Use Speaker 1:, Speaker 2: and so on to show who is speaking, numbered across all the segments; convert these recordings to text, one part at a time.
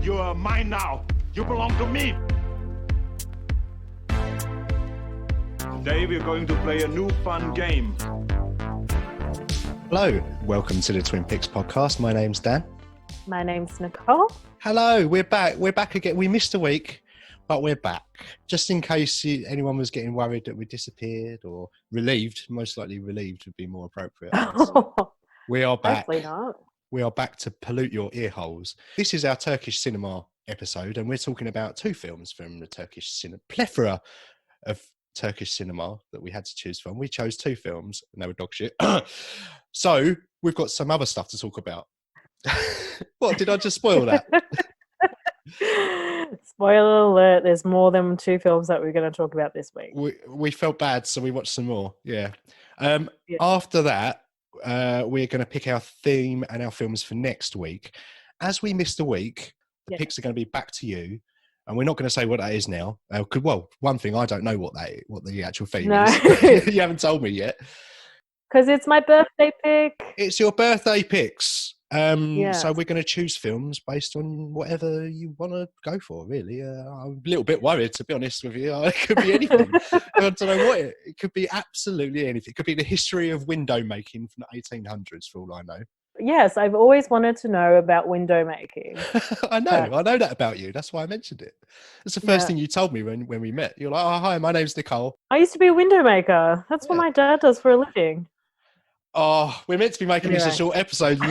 Speaker 1: You're mine now. You belong to me. Today we're going to play a new fun game.
Speaker 2: Hello, welcome to the Twin Peaks podcast. My name's Dan.
Speaker 3: My name's Nicole.
Speaker 2: Hello, we're back. We're back again. We missed a week, but we're back. Just in case anyone was getting worried that we disappeared or relieved, most likely relieved would be more appropriate. We are back.
Speaker 3: Hopefully not.
Speaker 2: We are back to pollute your ear holes. This is our Turkish cinema episode, and we're talking about two films from the Turkish cinema, plethora of Turkish cinema that we had to choose from. We chose two films, and they were dog shit. So we've got some other stuff to talk about. What, did I just spoil that?
Speaker 3: Spoiler alert, there's more than two films that we're going to talk about this week.
Speaker 2: We felt bad, so we watched some more. Yeah. After that, we're going to pick our theme and our films for next week. As we missed a week, the picks are going to be back to you. And we're not going to say what that is now. Well, one thing, I don't know what the actual theme is. You haven't told me yet.
Speaker 3: Because it's my birthday pick.
Speaker 2: It's your birthday picks. So we're going to choose films based on whatever you want to go for, really. I'm a little bit worried, to be honest with you. It could be anything. I don't know what it could be. Absolutely anything. It could be the history of window making from the 1800s, for all I know.
Speaker 3: Yes, I've always wanted to know about window making.
Speaker 2: I know that about you. That's why I mentioned it. It's the first thing you told me when we met. You're like, "Oh, hi, my name's Nicole."
Speaker 3: I used to be a window maker. That's what my dad does for a living.
Speaker 2: Oh, we're meant to be making this a short episode, and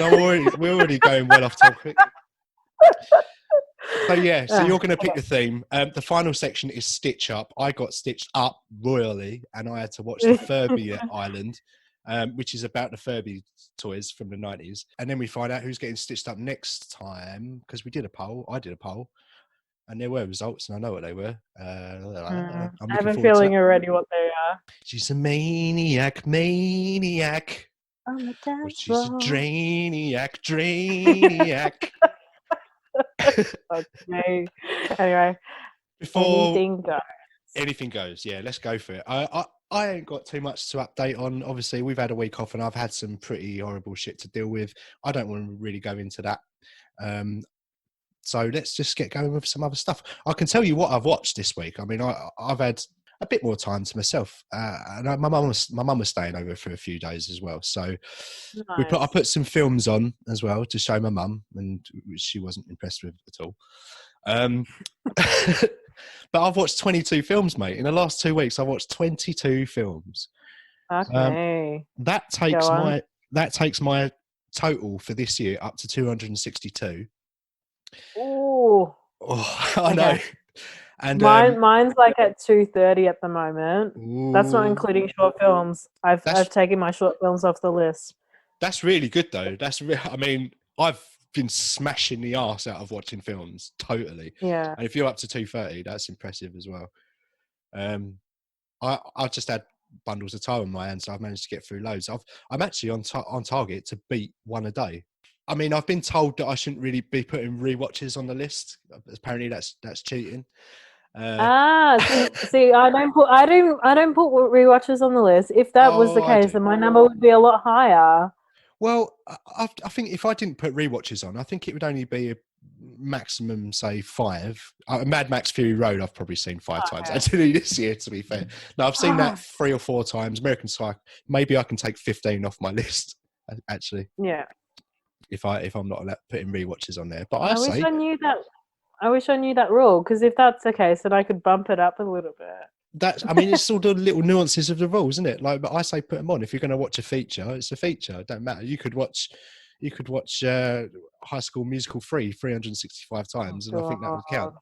Speaker 2: we're already going well off topic. So you're going to pick the theme. The final section is Stitch Up. I got stitched up royally, and I had to watch the Furby Island. Which is about the Furby toys from the 90s. And then we find out who's getting stitched up next time, because we did a poll. I did a poll. And there were results, and I know what they were.
Speaker 3: I have a feeling already what they are.
Speaker 2: She's a maniac.
Speaker 3: Oh,
Speaker 2: but she's a Drainiac.
Speaker 3: Okay. Anyway,
Speaker 2: anything goes. Yeah, let's go for it. I ain't got too much to update on. Obviously, we've had a week off and I've had some pretty horrible shit to deal with. I don't want to really go into that. So let's just get going with some other stuff. I can tell you what I've watched this week. I mean, I've had a bit more time to myself. And my mum was staying over for a few days as well. So
Speaker 3: nice.
Speaker 2: I put some films on as well to show my mum, and she wasn't impressed with it at all. But I've watched 22 films, mate. In the last 2 weeks, I've watched 22 films.
Speaker 3: Okay.
Speaker 2: That takes my total for this year up to 262.
Speaker 3: Ooh.
Speaker 2: Oh, I know. And
Speaker 3: mine's like at 230 at the moment. Ooh. That's not including short films. I've taken my short films off the list.
Speaker 2: That's really good, though. I mean, I've been smashing the arse out of watching films, totally.
Speaker 3: Yeah.
Speaker 2: And if you're up to 230, that's impressive as well. I've just had bundles of time on my hands, so I've managed to get through loads. I'm actually on target to beat one a day. I mean, I've been told that I shouldn't really be putting rewatches on the list. Apparently, that's cheating.
Speaker 3: See, I don't put rewatches on the list. If that was the case, then my number would be a lot higher.
Speaker 2: Well, I think if I didn't put rewatches on, I think it would only be a maximum, say, 5. Mad Max Fury Road, I've probably seen 5 times actually this year, to be fair. No, I've seen that 3 or 4 times. American Psycho, maybe I can take 15 off my list, actually.
Speaker 3: Yeah. If
Speaker 2: I'm not putting rewatches on there. But
Speaker 3: I wish I knew that rule, because if that's the case, then I could bump it up a little bit.
Speaker 2: It's all the little nuances of the rules, isn't it? Like, but I say put them on. If you're going to watch a feature, it's a feature. It don't matter. You could watch High School Musical 365 times, and I think that would count.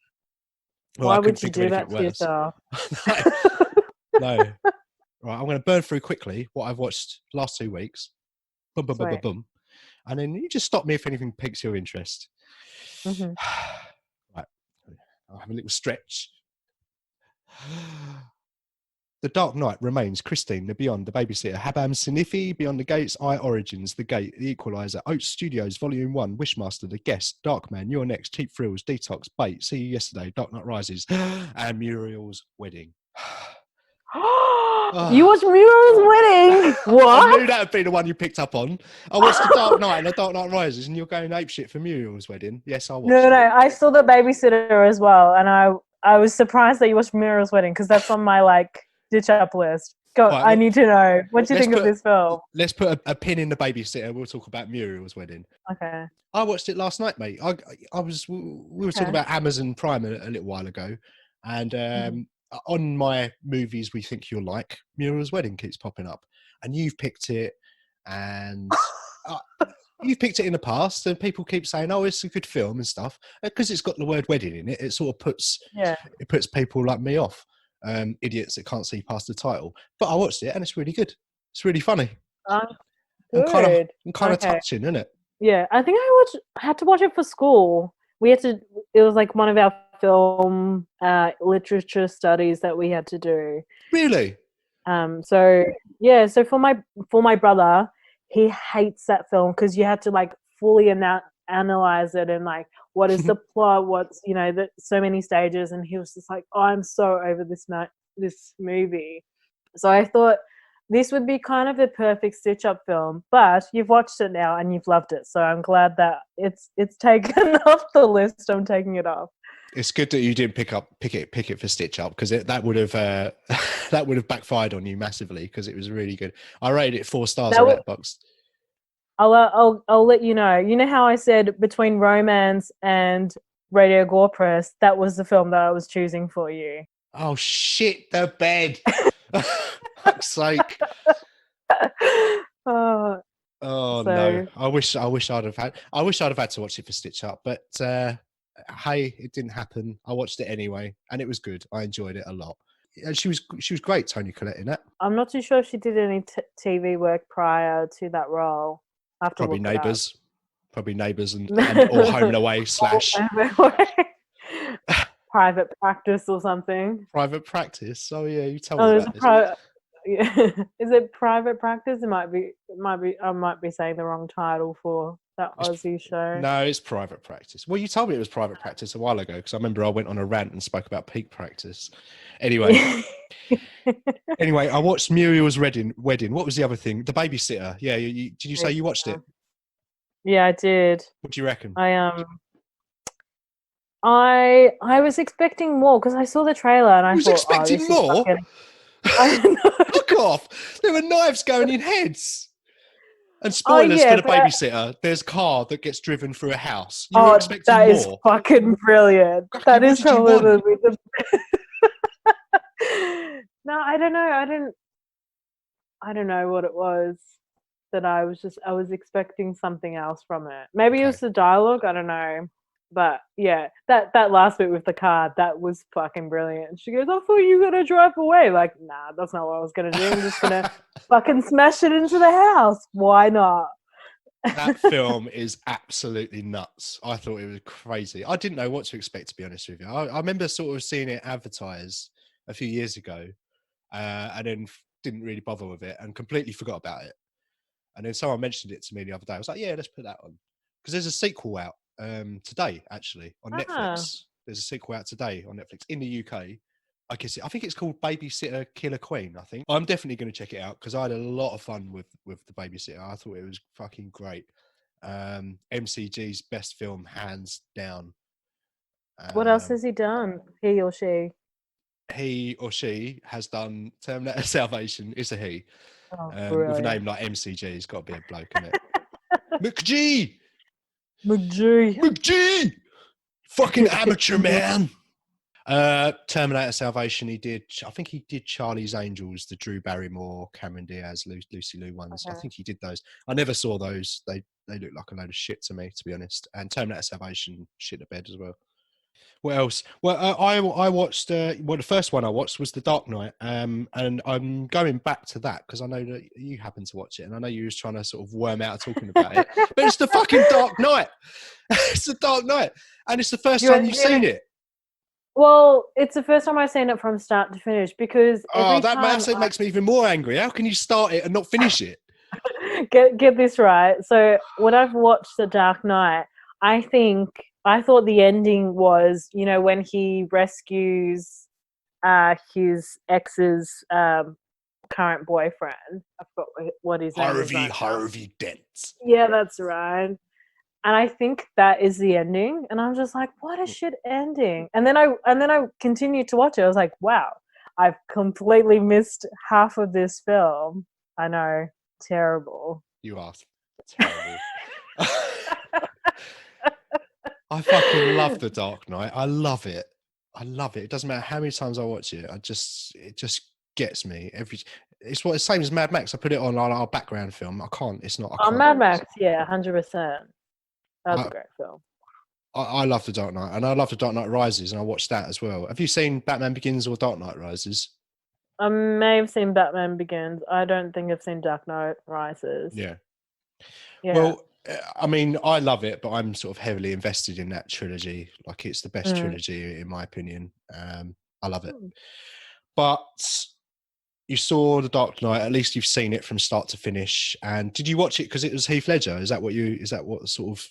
Speaker 2: Well,
Speaker 3: why would you do that to yourself?
Speaker 2: No. Right, I'm going to burn through quickly what I've watched last 2 weeks. Boom, boom, boom, boom, boom. And then you just stop me if anything piques your interest.
Speaker 3: Mm-hmm.
Speaker 2: Right. I'll have a little stretch. The Dark Knight Remains, Christine, The Beyond, The Babysitter, Hababam Sinifi, Beyond the Gates, I Origins, The Gate, The Equalizer, Oats Studios, Volume 1, Wishmaster, The Guest, Darkman, You're Next, Cheap Thrills, Detox, Bait, See You Yesterday, Dark Knight Rises, and Muriel's Wedding.
Speaker 3: You watched Muriel's Wedding?
Speaker 2: I
Speaker 3: What?
Speaker 2: knew that would be the one you picked up on. I watched The Dark Knight and The Dark Knight Rises, and you're going apeshit for Muriel's Wedding. Yes, I watched
Speaker 3: No,
Speaker 2: it.
Speaker 3: I saw The Babysitter as well, and I was surprised that you watched Muriel's Wedding because that's on my like ditch up list. Go,
Speaker 2: Right,
Speaker 3: I need to know. What do you think of this film?
Speaker 2: Let's put a pin in The Babysitter. We'll talk about Muriel's Wedding.
Speaker 3: Okay.
Speaker 2: I watched it last night, mate. We were talking about Amazon Prime a little while ago, and on my movies we think you'll like, Muriel's Wedding keeps popping up, and you've picked it, and you've picked it in the past, and people keep saying, "Oh, it's a good film" and stuff, because it's got the word wedding in it. It sort of puts people like me off, idiots that can't see past the title. But I watched it, and it's really good. It's really funny.
Speaker 3: Good.
Speaker 2: And kind of touching, isn't it?
Speaker 3: Yeah, I think I had to watch it for school. It was like one of our film literature studies that we had to do.
Speaker 2: Really?
Speaker 3: So for my brother, he hates that film because you had to like fully analyze it and like what is the plot, what's so many stages, and he was just like, oh, I'm so over this movie. So I thought this would be kind of the perfect stitch-up film, but you've watched it now and you've loved it, so I'm glad that it's taken off the list. I'm taking it off.
Speaker 2: It's good that you didn't pick it for Stitch Up, because that would have that would have backfired on you massively, because it was really good. I rated it 4 stars on Letterboxd.
Speaker 3: I'll let you know. You know how I said between Romance and Radio Gore Press, that was the film that I was choosing for you.
Speaker 2: Oh shit, the bed. Fuck's sake. No. I wish I'd have had to watch it for Stitch Up, but hey, it didn't happen. I watched it anyway, and it was good. I enjoyed it a lot. And she was great, Toni Collette, in it.
Speaker 3: I'm not too sure if she did any TV work prior to that role.
Speaker 2: Probably Neighbours. Probably Neighbours and or Home and Away /
Speaker 3: Private Practice or something.
Speaker 2: Private Practice. Oh yeah, you told me about this.
Speaker 3: Is it Private Practice? It might be. I might be saying the wrong title for that Aussie show.
Speaker 2: No, it's Private Practice. Well, you told me it was Private Practice a while ago, because I remember I went on a rant and spoke about Peak Practice. Anyway, I watched Muriel's Wedding. What was the other thing? The Babysitter. Yeah, did you say you watched it?
Speaker 3: Yeah, I did.
Speaker 2: What do you reckon?
Speaker 3: I was expecting more because I saw the trailer and I thought,
Speaker 2: expecting more. Fuck off! There were knives going in heads. And spoilers for The Babysitter. There's a car that gets driven through a house. You were expecting more.
Speaker 3: That is fucking brilliant. That is probably the No, I don't know. I don't know what it was that I was expecting something else from it. Maybe it was the dialogue. I don't know. But yeah, that last bit with the car, that was fucking brilliant. She goes, I thought you were going to drive away. Like, nah, that's not what I was going to do. I'm just going to fucking smash it into the house. Why not?
Speaker 2: That film is absolutely nuts. I thought it was crazy. I didn't know what to expect, to be honest with you. I remember sort of seeing it advertised a few years ago, and then didn't really bother with it and completely forgot about it. And then someone mentioned it to me the other day. I was like, yeah, let's put that on. Because there's a sequel out today, actually, on Netflix. There's a sequel out today on Netflix in the UK. I think it's called Babysitter Killer Queen, I think. I'm definitely going to check it out because I had a lot of fun with The Babysitter. I thought it was fucking great. MCG's best film, hands down.
Speaker 3: What else has he done? He or she?
Speaker 2: He or she has done Terminator Salvation. It's a he. With a name like MCG, he's got to be a bloke, isn't it? McG! Fucking amateur, man! Terminator Salvation, I think he did Charlie's Angels, the Drew Barrymore, Cameron Diaz, Lucy Liu ones. Okay. I think he did those. I never saw those. They look like a load of shit to me, to be honest. And Terminator Salvation, shit the bed as well. What else? Well, I watched. The first one I watched was The Dark Knight, and I'm going back to that because I know that you happened to watch it, and I know you was trying to sort of worm out of talking about it. But it's the fucking Dark Knight. It's The Dark Knight, and it's the first time you've seen it.
Speaker 3: Well, it's the first time I've seen it from start to finish because
Speaker 2: that makes me even more angry. How can you start it and not finish it?
Speaker 3: Get this right. So when I've watched The Dark Knight, I thought the ending was, when he rescues his ex's current boyfriend. I forgot what his name is.
Speaker 2: Harvey Dent.
Speaker 3: Yeah, that's right. And I think that is the ending. And I'm just like, what a shit ending. And then I continued to watch it. I was like, wow, I've completely missed half of this film. I know, terrible.
Speaker 2: You are terrible. I fucking love The Dark Knight. I love it. It doesn't matter how many times I watch it. It just gets me it's the same as Mad Max. I put it on our background film. I can't.
Speaker 3: Mad Max, yeah, 100%. That's a great film.
Speaker 2: I love The Dark Knight, and I love The Dark Knight Rises, and I watched that as well. Have you seen Batman Begins or Dark Knight Rises?
Speaker 3: I may have seen Batman Begins. I don't think I've seen Dark Knight Rises.
Speaker 2: Yeah.
Speaker 3: Yeah.
Speaker 2: Well, I mean, I love it, but I'm sort of heavily invested in that trilogy. Like, it's the best trilogy in my opinion. I love it. But you saw The Dark Knight. At least you've seen it from start to finish. And did you watch it because it was Heath Ledger? Is that what sort of?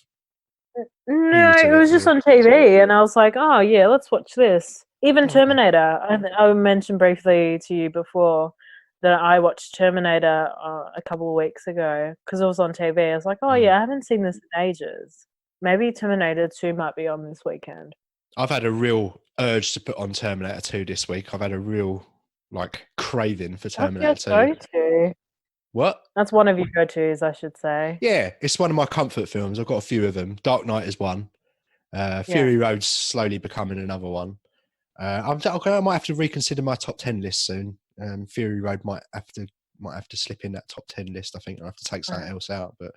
Speaker 3: No, it was just on TV, and I was like, oh yeah, let's watch this. Even Terminator. I mentioned briefly to you before that I watched Terminator a couple of weeks ago because it was on TV. I was like, oh yeah, I haven't seen this in ages. Maybe Terminator 2 might be on this weekend.
Speaker 2: I've had a real urge to put on Terminator 2 this week. I've had a real craving for Terminator
Speaker 3: 2.
Speaker 2: What?
Speaker 3: That's one of your go-tos, I should say.
Speaker 2: Yeah, it's one of my comfort films. I've got a few of them. Dark Knight is one. Fury Road's slowly becoming another one. I might have to reconsider my top 10 list soon. Fury Road might have to slip in that top 10 list. I think I'll have to take something else out. But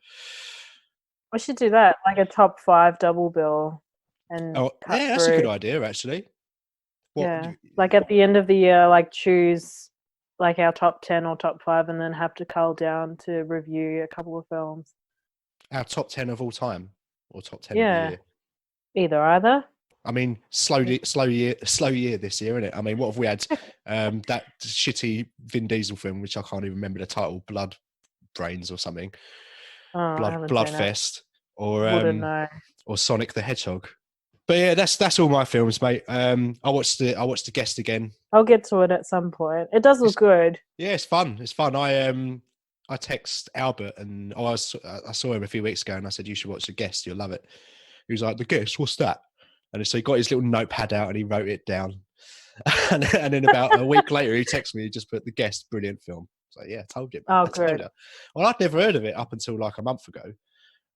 Speaker 3: we should do that, like a top 5 double bill. And
Speaker 2: that's a good idea, actually.
Speaker 3: Like at the end of the year, choose like our top 10 or top 5, and then have to cull down to review a couple of films.
Speaker 2: Our top 10 of all time, or top 10 of the year.
Speaker 3: Either.
Speaker 2: I mean, slow year this year, isn't it? I mean, what have we had? That shitty Vin Diesel film, which I can't even remember the title, Blood Brains or something. Bloodfest, or Sonic the Hedgehog. But yeah, that's all my films, mate. I watched The Guest again.
Speaker 3: I'll get to it at some point. It does look good. Yeah,
Speaker 2: it's fun. It's fun. I text Albert, and I saw him a few weeks ago, and I said, you should watch The Guest. You'll love it. He was like, The Guest, what's that? And so he got his little notepad out and he wrote it down. and then about a week later, he texted me, he just put The Guest, brilliant film. I was like, yeah, I told you.
Speaker 3: Oh, good.
Speaker 2: Well, I'd never heard of it up until like a month ago.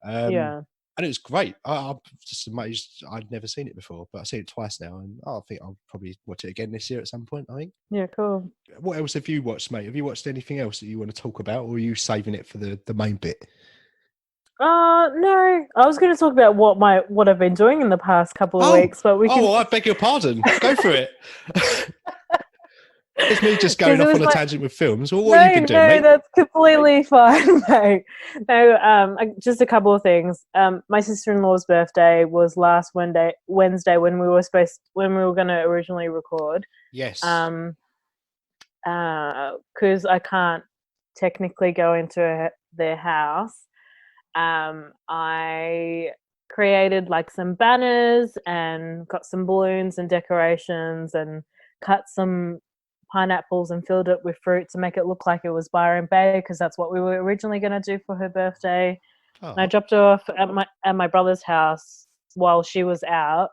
Speaker 2: And it was great. I'm just amazed. I'd never seen it before, but I've seen it twice now, and I think I'll probably watch it again this year at some point, I think.
Speaker 3: Yeah, cool.
Speaker 2: What else have you watched, mate? Have you watched anything else that you want to talk about, or are you saving it for the main bit?
Speaker 3: No. I was going to talk about what I've been doing in the past couple of weeks, but we can...
Speaker 2: I beg your pardon. Go for it. It's me just going off on a tangent with films. Well, what have you been doing, mate?
Speaker 3: No, that's completely fine, mate. No, just a couple of things. My sister-in-law's birthday was last Wednesday when we were going to originally record.
Speaker 2: Yes.
Speaker 3: Because I can't technically go into their house. I created some banners and got some balloons and decorations and cut some pineapples and filled it with fruit to make it look like it was Byron Bay, because that's what we were originally going to do for her birthday. And I dropped her off at my brother's house while she was out,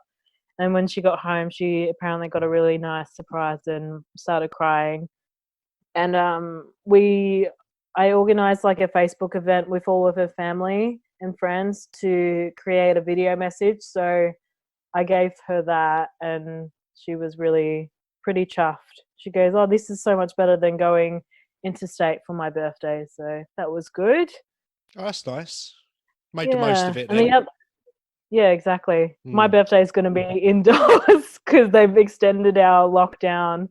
Speaker 3: and when she got home she apparently got a really nice surprise and started crying. And I organized a Facebook event with all of her family and friends to create a video message, so I gave her that and she was really pretty chuffed. She goes, oh, this is so much better than going interstate for my birthday. So that was good.
Speaker 2: Oh, that's nice. Made the most of it then.
Speaker 3: Yeah, exactly. My birthday is going to be indoors because they've extended our lockdown,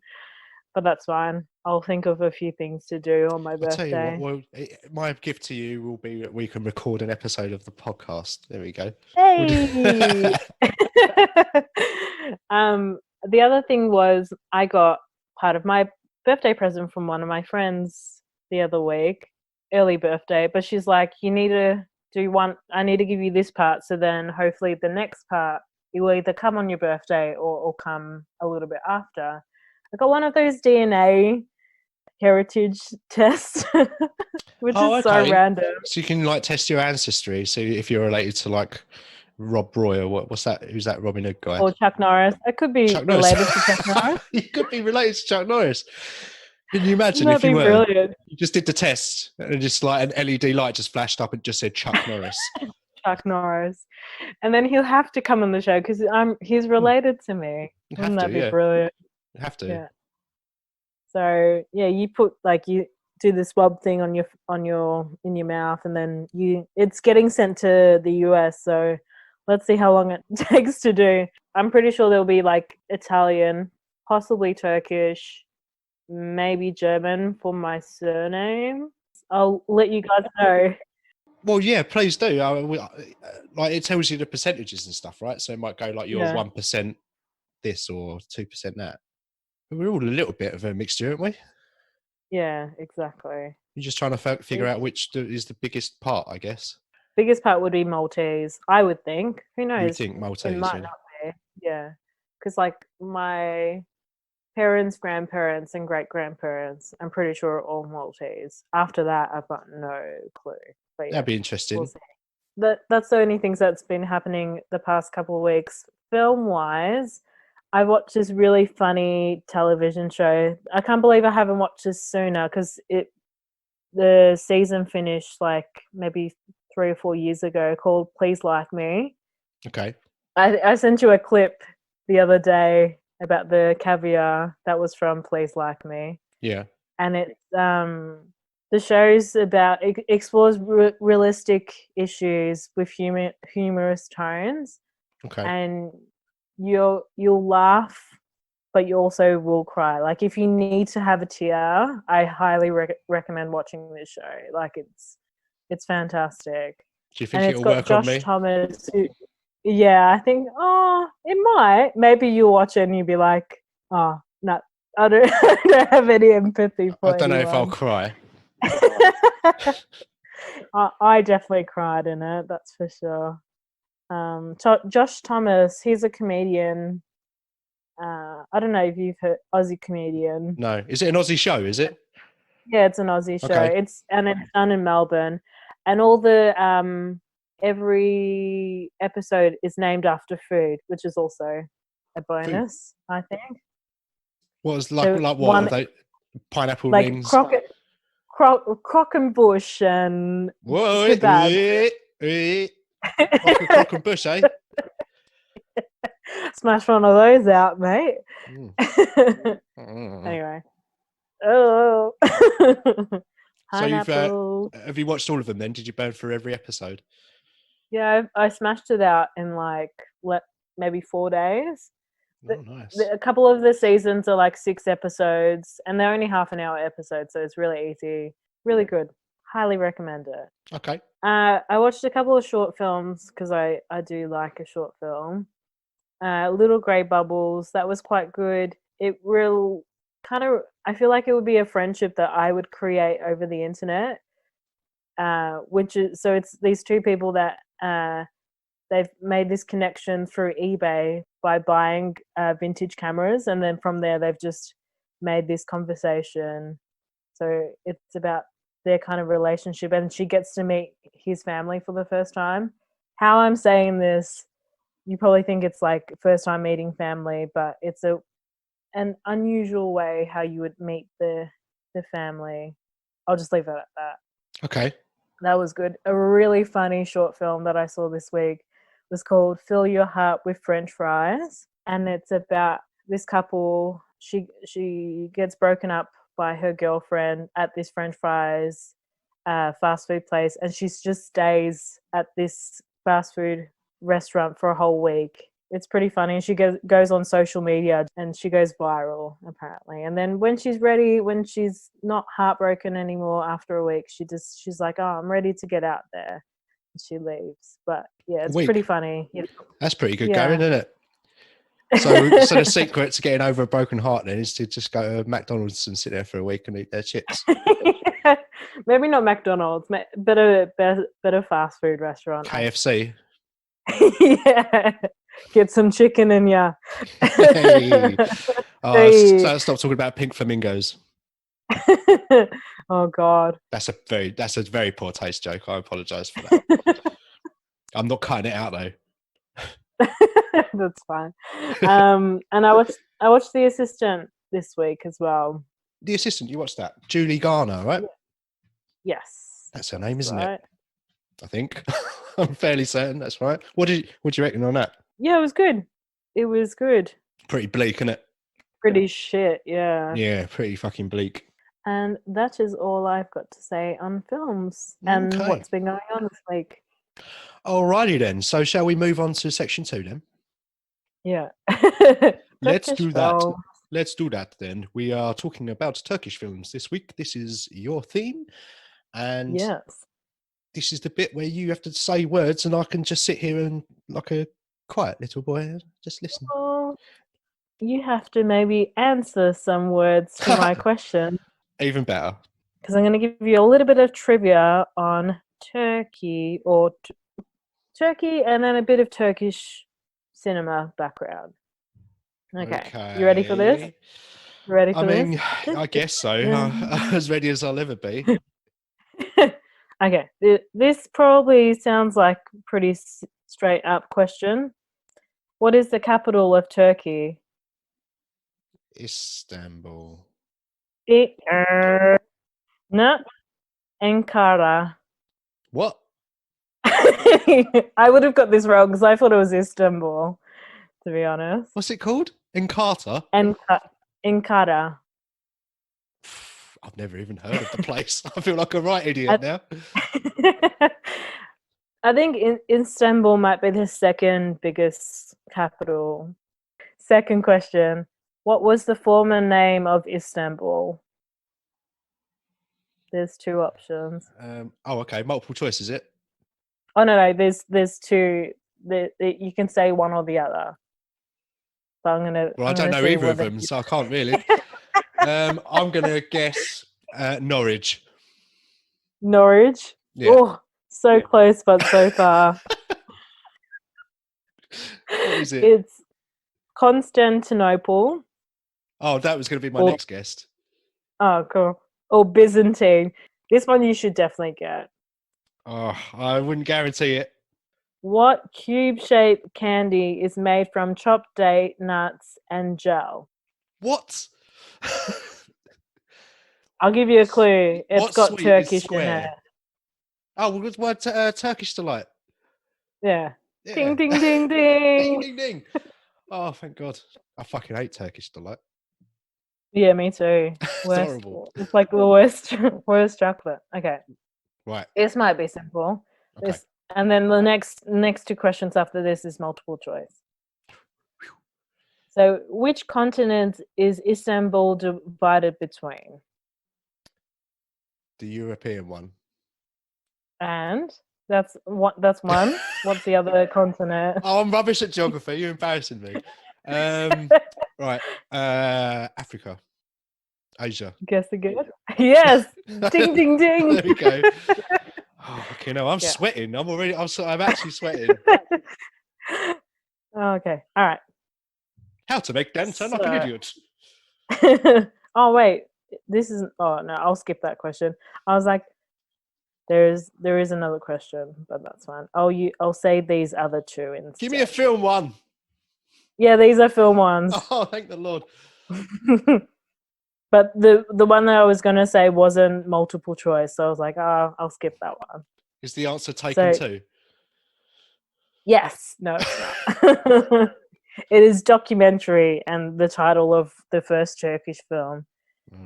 Speaker 3: but that's fine. I'll think of a few things to do on my birthday.
Speaker 2: I'll tell you what, my gift to you will be that we can record an episode of the podcast. There we go.
Speaker 3: Hey! The other thing was I got part of my birthday present from one of my friends the other week, early birthday, but she's like, you need to do one, I need to give you this part, so then hopefully the next part, it will either come on your birthday or come a little bit after. I got one of those DNA heritage test, which is so random.
Speaker 2: So you can like test your ancestry. So if you're related to like Rob Roy or what's that? Who's that Robin Hood guy?
Speaker 3: Or Chuck Norris. It could be
Speaker 2: Chuck Norris.
Speaker 3: related to Chuck Norris.
Speaker 2: You could be related to Chuck Norris. Can you imagine
Speaker 3: That'd
Speaker 2: if you
Speaker 3: be
Speaker 2: were?
Speaker 3: brilliant.
Speaker 2: You just did the test and just like an LED light just flashed up and just said Chuck Norris.
Speaker 3: Chuck Norris. And then he'll have to come on the show because he's related to me. Wouldn't that be brilliant?
Speaker 2: You have to.
Speaker 3: Yeah. So yeah, you put like you do the swab thing in your mouth, and then it's getting sent to the US. So let's see how long it takes to do. I'm pretty sure there'll be like Italian, possibly Turkish, maybe German for my surname. I'll let you guys know.
Speaker 2: Well, yeah, please do. Like it tells you the percentages and stuff, right? So it might go like you're 1% this or 2% that. We're all a little bit of a mixture, aren't we?
Speaker 3: Yeah, exactly.
Speaker 2: You're just trying to figure out which is the biggest part, I guess.
Speaker 3: Biggest part would be Maltese, I would think. Who knows?
Speaker 2: You think Maltese?
Speaker 3: It might not be. Yeah, because like my parents, grandparents, and great grandparents, I'm pretty sure are all Maltese. After that, I've got no clue. But yeah,
Speaker 2: that'd be interesting.
Speaker 3: We'll see. That's the only things that's been happening the past couple of weeks. Film-wise, I watched this really funny television show. I can't believe I haven't watched this sooner because the season finished like maybe 3 or 4 years ago, called Please Like Me.
Speaker 2: Okay.
Speaker 3: I sent you a clip the other day about the caviar that was from Please Like Me.
Speaker 2: Yeah.
Speaker 3: And it's the show's about explores realistic issues with humorous tones.
Speaker 2: Okay.
Speaker 3: And you'll laugh, but you also will cry. Like if you need to have a tear, I highly recommend watching this show. Like it's fantastic.
Speaker 2: Do you think it'll work on me?
Speaker 3: Thomas. Yeah, I think. Oh, it might. Maybe you'll watch it and you'll be like, "Oh, no, I don't have any empathy for."
Speaker 2: I don't know if I'll cry.
Speaker 3: I definitely cried in it. That's for sure. Josh Thomas, he's a comedian. I don't know if you've heard Aussie comedian.
Speaker 2: No, is it an Aussie show? Is it?
Speaker 3: Yeah, it's an Aussie show.
Speaker 2: Okay.
Speaker 3: It's done in Melbourne, and all the every episode is named after food, which is also a bonus, I think.
Speaker 2: What was like what are they? Pineapple
Speaker 3: like
Speaker 2: rings,
Speaker 3: crock and bush, and
Speaker 2: whoa, crock and bush, eh?
Speaker 3: Smash one of those out, mate. Anyway. Oh.
Speaker 2: So have you watched all of them then? Did you burn through every episode?
Speaker 3: Yeah, I smashed it out in like maybe 4 days.
Speaker 2: Oh, nice.
Speaker 3: A couple of the seasons are like 6 episodes, and they're only half an hour episodes, so it's really easy, really good. Highly recommend it.
Speaker 2: Okay.
Speaker 3: I watched a couple of short films because I do like a short film. Little Grey Bubbles, that was quite good. It will kind of, I feel like it would be a friendship that I would create over the internet. Which is, so it's these two people that they've made this connection through eBay by buying vintage cameras, and then from there they've just made this conversation. So it's about their kind of relationship, and she gets to meet his family for the first time. How I'm saying this, you probably think it's like first time meeting family, but it's an unusual way how you would meet the family. I'll just leave it at that.
Speaker 2: Okay.
Speaker 3: That was good. A really funny short film that I saw this week was called Fill Your Heart with French Fries. And it's about this couple. She gets broken up by her girlfriend at this French fries fast food place. And she just stays at this fast food restaurant for a whole week. It's pretty funny. And she goes on social media and she goes viral, apparently. And then when she's ready, when she's not heartbroken anymore after a week, she's like, oh, I'm ready to get out there. And she leaves. But yeah, it's pretty funny. Yeah.
Speaker 2: That's pretty good going, isn't it? So the secret to getting over a broken heart then is to just go to McDonald's and sit there for a week and eat their chips.
Speaker 3: Maybe not McDonald's, better fast food restaurant.
Speaker 2: KFC.
Speaker 3: Yeah. Get some chicken in ya.
Speaker 2: Hey. Oh, stop talking about pink flamingos.
Speaker 3: Oh God.
Speaker 2: That's a very poor taste joke. I apologise for that. I'm not cutting it out though.
Speaker 3: That's fine. And I watched The Assistant this week as well.
Speaker 2: The Assistant, you watched that? Julie Garner, right?
Speaker 3: Yes.
Speaker 2: That's her name, isn't
Speaker 3: right.
Speaker 2: it? I think. I'm fairly certain that's right. What do you reckon on that?
Speaker 3: Yeah, it was good. It was good.
Speaker 2: Pretty bleak, isn't it?
Speaker 3: Pretty shit, yeah.
Speaker 2: Yeah, pretty fucking bleak.
Speaker 3: And that is all I've got to say on films and
Speaker 2: Okay.
Speaker 3: what's been going on this week.
Speaker 2: Alrighty then. So shall we move on to section 2 then?
Speaker 3: Yeah.
Speaker 2: Let's
Speaker 3: Turkish
Speaker 2: do that.
Speaker 3: film.
Speaker 2: Let's do that then. We are talking about Turkish films this week. This is your theme. And
Speaker 3: Yes.
Speaker 2: this is the bit where you have to say words and I can just sit here and, like a quiet little boy, just listen.
Speaker 3: Well, you have to maybe answer some words to my question.
Speaker 2: Even better.
Speaker 3: Because I'm going to give you a little bit of trivia on Turkey Turkey and then a bit of Turkish cinema backround. Okay. You ready for this? You ready for
Speaker 2: I mean,
Speaker 3: this?
Speaker 2: I guess so. As ready as I'll ever be.
Speaker 3: Okay. This probably sounds like a pretty straight up question. What is the capital of Turkey?
Speaker 2: Istanbul.
Speaker 3: No. Ankara.
Speaker 2: What?
Speaker 3: I would have got this wrong because I thought it was Istanbul, to be honest.
Speaker 2: What's it called? Encarta?
Speaker 3: Ankara.
Speaker 2: I've never even heard of the place. I feel like a right idiot now.
Speaker 3: I think Istanbul might be the second biggest capital. Second question. What was the former name of Istanbul? There's two options.
Speaker 2: Okay. Multiple choice, is it?
Speaker 3: Oh, no. There's two. You can say one or the other. But I'm going to...
Speaker 2: Well, I don't know either of them, so I can't really. I'm going to guess Norwich.
Speaker 3: Norwich?
Speaker 2: Yeah.
Speaker 3: Oh, so close, but so far.
Speaker 2: What is it?
Speaker 3: It's Constantinople.
Speaker 2: Oh, that was going to be my next guest.
Speaker 3: Oh, cool. Or Byzantine. This one you should definitely get.
Speaker 2: Oh, I wouldn't guarantee it.
Speaker 3: What cube-shaped candy is made from chopped date, nuts, and gel?
Speaker 2: What?
Speaker 3: I'll give you a clue. It's
Speaker 2: What
Speaker 3: got
Speaker 2: sweet is
Speaker 3: Turkish in
Speaker 2: square?
Speaker 3: it.
Speaker 2: Oh, well, what's word Turkish delight?
Speaker 3: Yeah.
Speaker 2: Yeah.
Speaker 3: Ding, ding, ding,
Speaker 2: Ding,
Speaker 3: ding.
Speaker 2: ding, ding. Oh, thank God. I fucking hate Turkish delight.
Speaker 3: Yeah, me too.
Speaker 2: It's horrible.
Speaker 3: It's like the worst chocolate. Okay.
Speaker 2: Right.
Speaker 3: This might be simple.
Speaker 2: Okay.
Speaker 3: And then the next two questions after this is multiple choice. So, which continent is Istanbul divided between?
Speaker 2: The European one.
Speaker 3: And that's one. What's the other continent?
Speaker 2: Oh, I'm rubbish at geography. You're embarrassing me. Right. Africa. Asia.
Speaker 3: Guess again. Yes. Ding, ding, ding.
Speaker 2: There we go. Oh, okay, no, I'm sweating. I'm actually sweating.
Speaker 3: Okay. All right.
Speaker 2: How to make Dan sound like an idiot.
Speaker 3: Oh wait, this isn't. Oh no, I'll skip that question. I was like, there is another question, but that's fine. I'll say these other two instead.
Speaker 2: Give me a film one.
Speaker 3: Yeah, these are film ones.
Speaker 2: Oh, thank the Lord.
Speaker 3: But the one that I was gonna say wasn't multiple choice, so I was like, I'll skip that one.
Speaker 2: Is the answer Taken 2?
Speaker 3: Yes. No, it's not. It is documentary, and the title of the first Turkish film,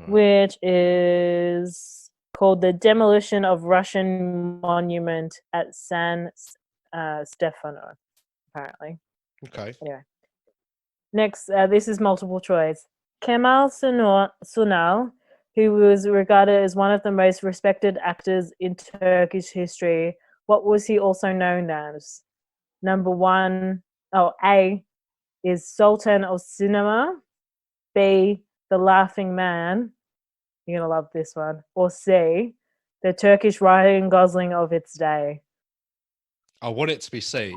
Speaker 3: which is called "The Demolition of Russian Monument at San Stefano." Apparently.
Speaker 2: Okay.
Speaker 3: Anyway, next, this is multiple choice. Kemal Sunal, who was regarded as one of the most respected actors in Turkish history, what was he also known as? Number one, A is Sultan of Cinema, B, the Laughing Man, you're going to love this one, or C, the Turkish Ryan Gosling of its day.
Speaker 2: I want it to be C.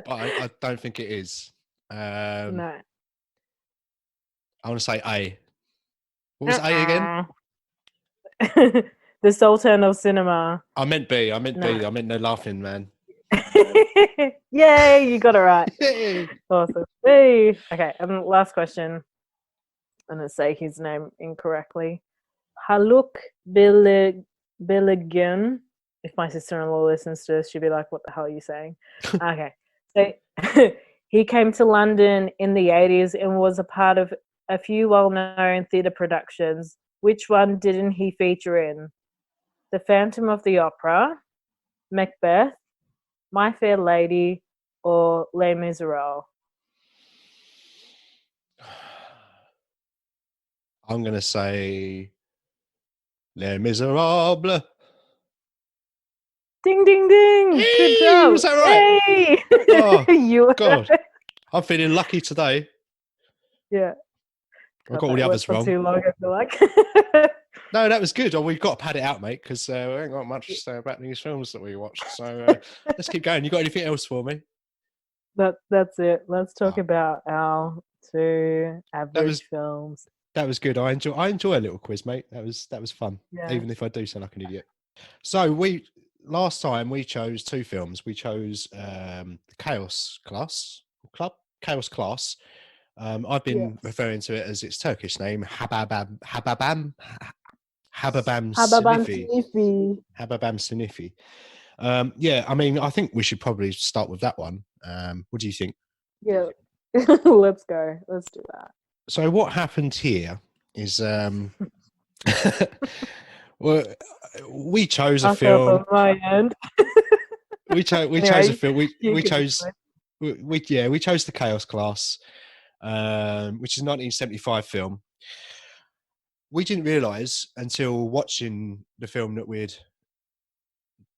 Speaker 2: But I don't think it is.
Speaker 3: No.
Speaker 2: I want to say A. What was A again?
Speaker 3: The Sultan of Cinema.
Speaker 2: I meant B. I meant B.
Speaker 3: No.
Speaker 2: I meant no laughing, man.
Speaker 3: Yay, you got it right.
Speaker 2: Yay.
Speaker 3: Awesome. Hey. Okay, and last question. I'm going to say his name incorrectly. Haluk Billigan. If my sister-in-law listens to this, she'll be like, what the hell are you saying? Okay. So he came to London in the 80s and was a part of a few well-known theatre productions. Which one didn't he feature in? The Phantom of the Opera, Macbeth, My Fair Lady, or Les Miserables?
Speaker 2: I'm going to say Les Miserables.
Speaker 3: Ding, ding, ding.
Speaker 2: Hey,
Speaker 3: good job.
Speaker 2: was that right?
Speaker 3: Hey.
Speaker 2: Oh,
Speaker 3: you
Speaker 2: God. I'm feeling lucky today.
Speaker 3: Yeah.
Speaker 2: I got all the others wrong.
Speaker 3: Too long, I feel like.
Speaker 2: No, that was good. Oh, we've got to pad it out, mate, because we ain't got much to say about these films that we watched. So let's keep going. You got anything else for me?
Speaker 3: That's it. Let's talk about our two average films.
Speaker 2: That was good. I enjoy a little quiz, mate. That was fun.
Speaker 3: Yeah.
Speaker 2: Even if I do sound like an idiot. So last time we chose two films. We chose the Chaos Class. I've been referring to it as its Turkish name, Hababam Sinifi. Hababam Sinifi. Yeah, I mean, I think we should probably start with that one. What do you think?
Speaker 3: Yeah, let's go. Let's do that.
Speaker 2: So what happened here is, well, we chose a film.
Speaker 3: On my end.
Speaker 2: we chose a film. We chose the Chaos Class, which is a 1975 film. We didn't realise until watching the film that we'd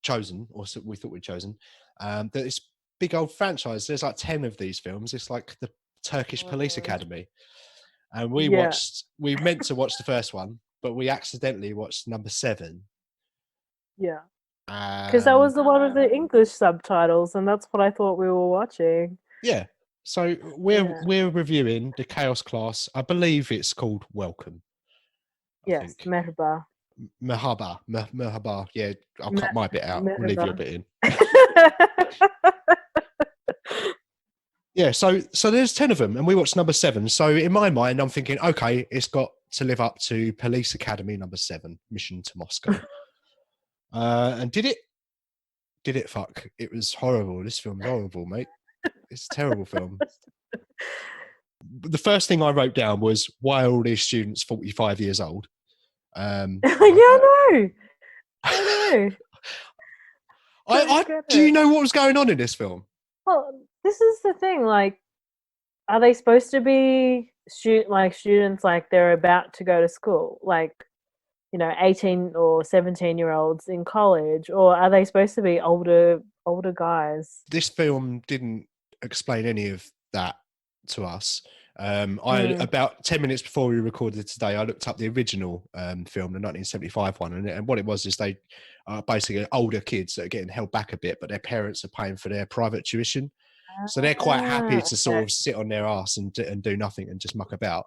Speaker 2: chosen, or we thought we'd chosen, that it's big old franchise. There's like 10 of these films. It's like the Turkish Police Academy. And we meant to watch the first one, but we accidentally watched number 7.
Speaker 3: Yeah. Because that was the one with the English subtitles, and that's what I thought we were watching.
Speaker 2: Yeah. So we're reviewing the Chaos Class. I believe it's called Welcome.
Speaker 3: Yes, Merhaba.
Speaker 2: Merhaba. Yeah, I'll cut my bit out. We'll leave your bit in. Yeah, so there's 10 of them, and we watched number 7. So in my mind, I'm thinking, okay, it's got to live up to Police Academy number 7, Mission to Moscow. And did it? Did it? Fuck! It was horrible. This film's horrible, mate. It's a terrible film. The first thing I wrote down was, why are all these students 45 years old?
Speaker 3: Yeah, I know.
Speaker 2: Do you know what was going on in this film?
Speaker 3: Well, this is the thing. Like, are they supposed to be students like they're about to go to school, like 18 or 17-year-olds in college, or are they supposed to be older guys?
Speaker 2: This film didn't explain any of that to us. About 10 minutes before we recorded today, I looked up the original film, the 1975 one, and what it was is they are basically older kids that are getting held back a bit, but their parents are paying for their private tuition. So they're quite happy to sort of sit on their ass and do nothing and just muck about.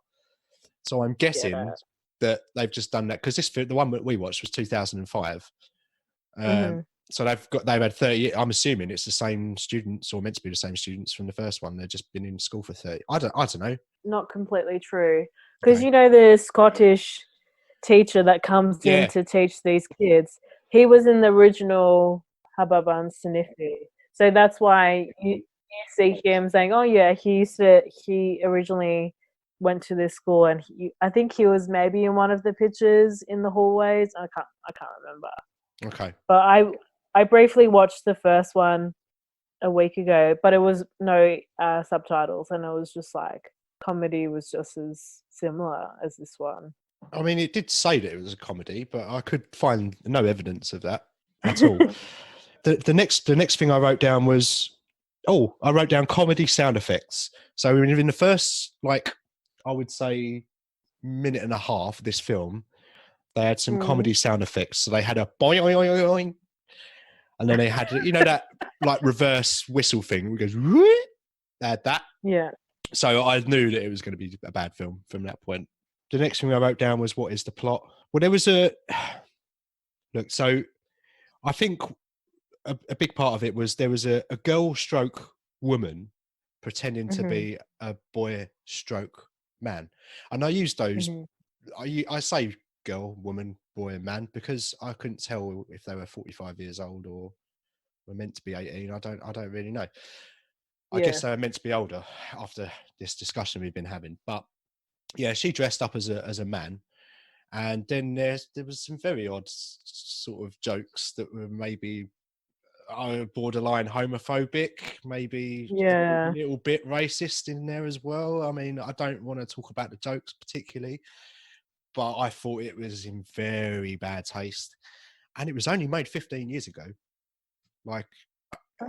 Speaker 2: So I'm guessing that they've just done that because the one that we watched was 2005. So they've had 30. I'm assuming it's the same students, or meant to be the same students from the first one. They've just been in school for 30. I don't know.
Speaker 3: Not completely true, because the Scottish teacher that comes in to teach these kids, he was in the original Hababam Sinifi. So that's why you see him saying, "Oh yeah, he originally went to this school," and I think he was maybe in one of the pictures in the hallways. I can't remember.
Speaker 2: Okay.
Speaker 3: But I briefly watched the first one a week ago, but it was no subtitles, and it was just like comedy was just as similar as this one.
Speaker 2: I mean, it did say that it was a comedy, but I could find no evidence of that at all. The next thing I wrote down was, I wrote down comedy sound effects. So in the first, I would say, minute and a half of this film, they had some comedy sound effects. So they had a boing, boing, boing, boing, and then they had, that like reverse whistle thing. It goes, they had that.
Speaker 3: Yeah.
Speaker 2: So I knew that it was going to be a bad film from that point. The next thing I wrote down was, what is the plot? Well, there was a look. So I think a big part of it was there was a girl stroke woman pretending to be a boy stroke man, and I use those. I say girl, woman, boy, and man because I couldn't tell if they were 45 years old or were meant to be 18. I don't really know. I guess they were meant to be older after this discussion we've been having. But yeah, she dressed up as a man. And then there was some very odd sort of jokes that were maybe borderline homophobic, maybe a little bit racist in there as well. I mean, I don't want to talk about the jokes particularly, but I thought it was in very bad taste. And it was only made 15 years ago. Like,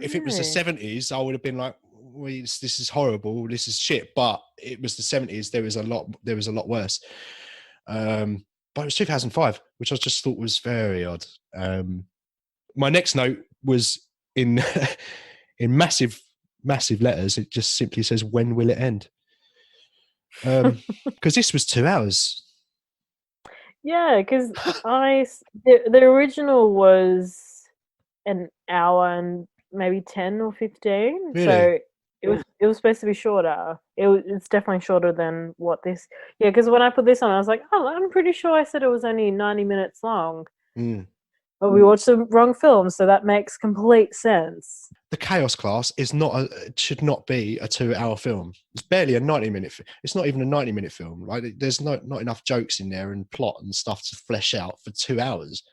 Speaker 2: if it was the 70s, I would have been like, well, this is horrible, this is shit. But it was the 70s. There was a lot worse. But it was 2005, which I just thought was very odd. My next note was in in massive letters. It just simply says, "When will it end?" Because this was 2 hours.
Speaker 3: Yeah, because the original was an hour and maybe 10 or 15.
Speaker 2: Really?
Speaker 3: So it was supposed to be shorter. It's definitely shorter than what this. Yeah, because when I put this on, I was like, oh, I'm pretty sure I said it was only 90 minutes long. But we watched the wrong film, so that makes complete sense.
Speaker 2: The Chaos Class is should not be a 2-hour film. It's barely a 90-minute. It's not even a 90-minute film. Like, there's not enough jokes in there and plot and stuff to flesh out for 2 hours.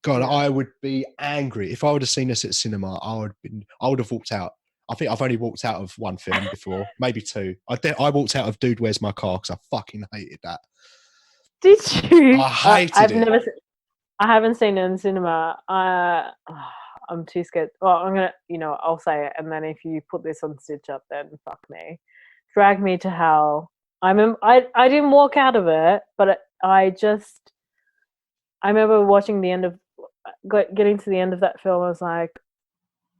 Speaker 2: God, I would be angry if I would have seen this at cinema. I would have walked out. I think I've only walked out of one film before, maybe two. I walked out of Dude, Where's My Car? Because I fucking hated that.
Speaker 3: Did you?
Speaker 2: I hated it.
Speaker 3: I haven't seen it in cinema. I'm too scared. Well, I'm gonna, I'll say it, and then if you put this on Stitch Up, then fuck me. Drag Me to Hell. I didn't walk out of it, but I remember watching the end of, getting to the end of that film. I was like,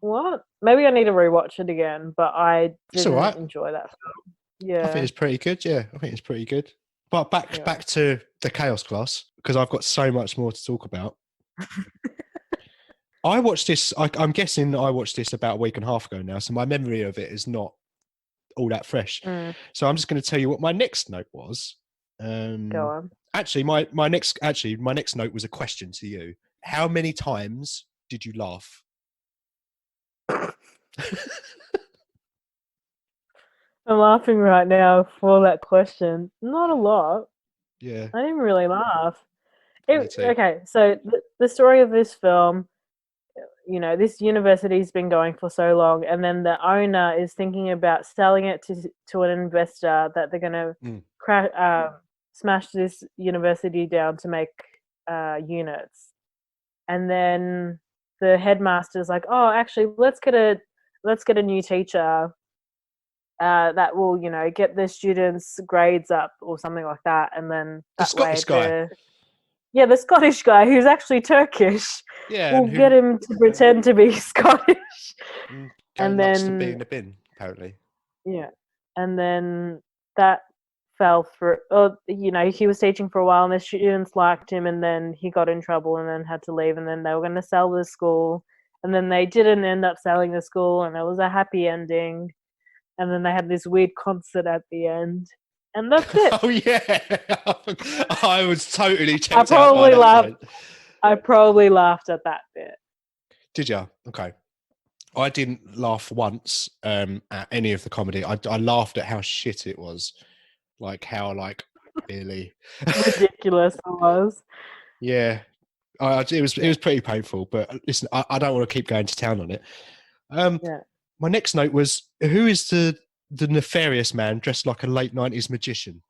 Speaker 3: what? Maybe I need to rewatch it again, but I didn't enjoy that film. Yeah,
Speaker 2: I think it's pretty good. Yeah, I think it's pretty good. But back to the Chaos Class, because I've got so much more to talk about. I watched this. I'm guessing I watched this about a week and a half ago now, so my memory of it is not all that fresh. So I'm just going to tell you what my next note was.
Speaker 3: Go on.
Speaker 2: Actually, my next note was a question to you. How many times did you laugh?
Speaker 3: I'm laughing right now for that question. Not a lot.
Speaker 2: Yeah.
Speaker 3: I didn't really laugh. Okay, so the story of this film, this university's been going for so long, and then the owner is thinking about selling it to an investor that they're going to smash this university down to make units. And then the headmaster's like, oh, actually, let's get a new teacher that will, get the students' grades up or something like that. And then
Speaker 2: the Scottish guy.
Speaker 3: The Scottish guy who's actually Turkish.
Speaker 2: Yeah,
Speaker 3: we'll get him to pretend to be Scottish.
Speaker 2: And then to be in the bin, apparently.
Speaker 3: Yeah, and then that fell through. He was teaching for a while, and the students liked him, and then he got in trouble, and then had to leave. And then they were going to sell the school, and then they didn't end up selling the school, and it was a happy ending. And then they had this weird concert at the end, and that's it.
Speaker 2: Oh yeah, I was totally checked
Speaker 3: I probably laughed at that bit.
Speaker 2: Did you? Okay. I didn't laugh once at any of the comedy. I laughed at how shit it was, like how really
Speaker 3: ridiculous it was.
Speaker 2: Yeah, it was pretty painful. But listen, I don't want to keep going to town on it. My next note was, who is the nefarious man dressed like a late 90s magician?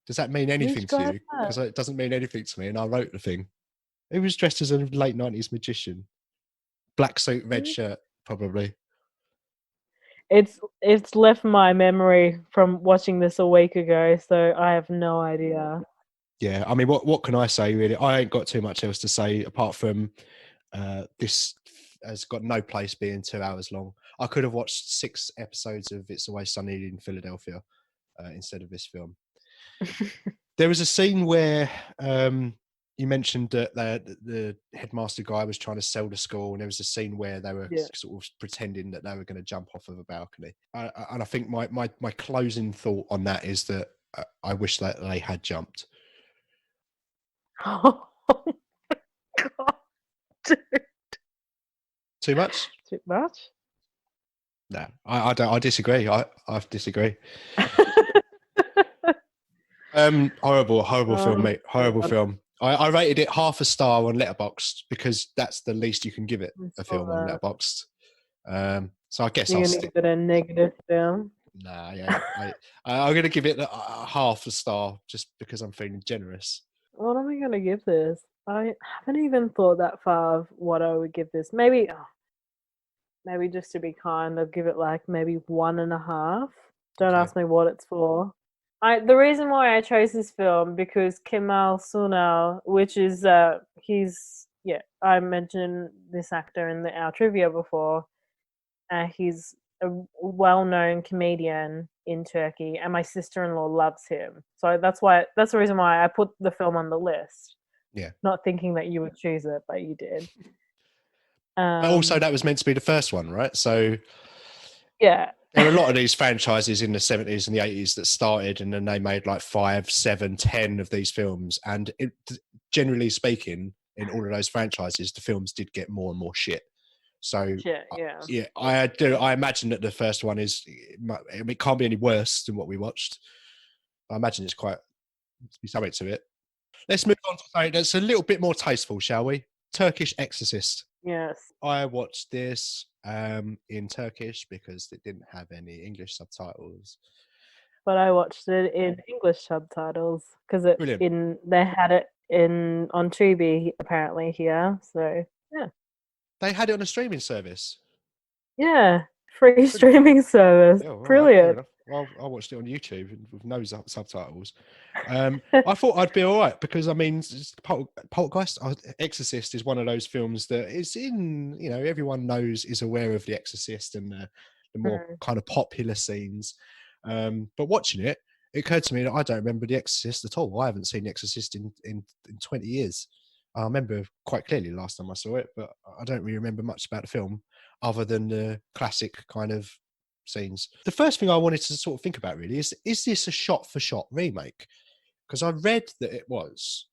Speaker 2: Does that mean anything to you? Because it doesn't mean anything to me, and I wrote the thing. Who was dressed as a late 90s magician? Black suit, red shirt, probably.
Speaker 3: It's left my memory from watching this a week ago, so I have no idea.
Speaker 2: Yeah, I mean, what can I say, really? I ain't got too much else to say apart from this has got no place being 2 hours long. I could have watched 6 episodes of It's Always Sunny in Philadelphia instead of this film. There was a scene where you mentioned that the headmaster guy was trying to sell the school, and there was a scene where they were sort of pretending that they were going to jump off of a balcony. And I think my closing thought on that is that I wish that they had jumped.
Speaker 3: Oh my God, dude.
Speaker 2: Too much?
Speaker 3: Too much?
Speaker 2: No, I don't. I disagree. I disagree. Horrible film, mate. Horrible film. I rated it 0.5 star on Letterboxd because that's the least you can give it a film on Letterboxd. So I guess
Speaker 3: you're gonna give it a negative film.
Speaker 2: Nah, yeah, I'm gonna give it a 0.5 star just because I'm feeling generous.
Speaker 3: What am I gonna give this? I haven't even thought that far of what I would give this. Maybe just to be kind, I'll give it like maybe 1.5. Don't ask me what it's for. The reason why I chose this film because Kemal Sunal, which is I mentioned this actor in our trivia before. He's a well-known comedian in Turkey, and my sister-in-law loves him. So that's the reason why I put the film on the list.
Speaker 2: Yeah.
Speaker 3: Not thinking that you would choose it, but you did.
Speaker 2: But also, that was meant to be the first one, right? So
Speaker 3: yeah.
Speaker 2: There are a lot of these franchises in the 70s and the 80s that started, and then they made like 5, 7, 10 of these films. And generally speaking, in all of those franchises, the films did get more and more shit. So I imagine that the first one it can't be any worse than what we watched. I imagine it's quite something to it. Let's move on to something that's a little bit more tasteful, shall we? Turkish Exorcist.
Speaker 3: Yes.
Speaker 2: I watched this in Turkish because it didn't have any English subtitles.
Speaker 3: But I watched it in English subtitles because they had it on Tubi apparently here. So yeah.
Speaker 2: They had it on a streaming service.
Speaker 3: Yeah, free streaming service.
Speaker 2: Yeah,
Speaker 3: Brilliant.
Speaker 2: Right, I watched it on YouTube with no subtitles. I thought I'd be all right because I mean, Poltergeist, Exorcist is one of those films that is in, everyone is aware of The Exorcist and the more kind of popular scenes. But watching it occurred to me that I don't remember The Exorcist at all. I haven't seen The Exorcist in 20 years. I remember quite clearly last time I saw it, but I don't really remember much about the film other than the classic kind of scenes. The first thing I wanted to sort of think about really is this a shot-for-shot remake? Because I read that it was,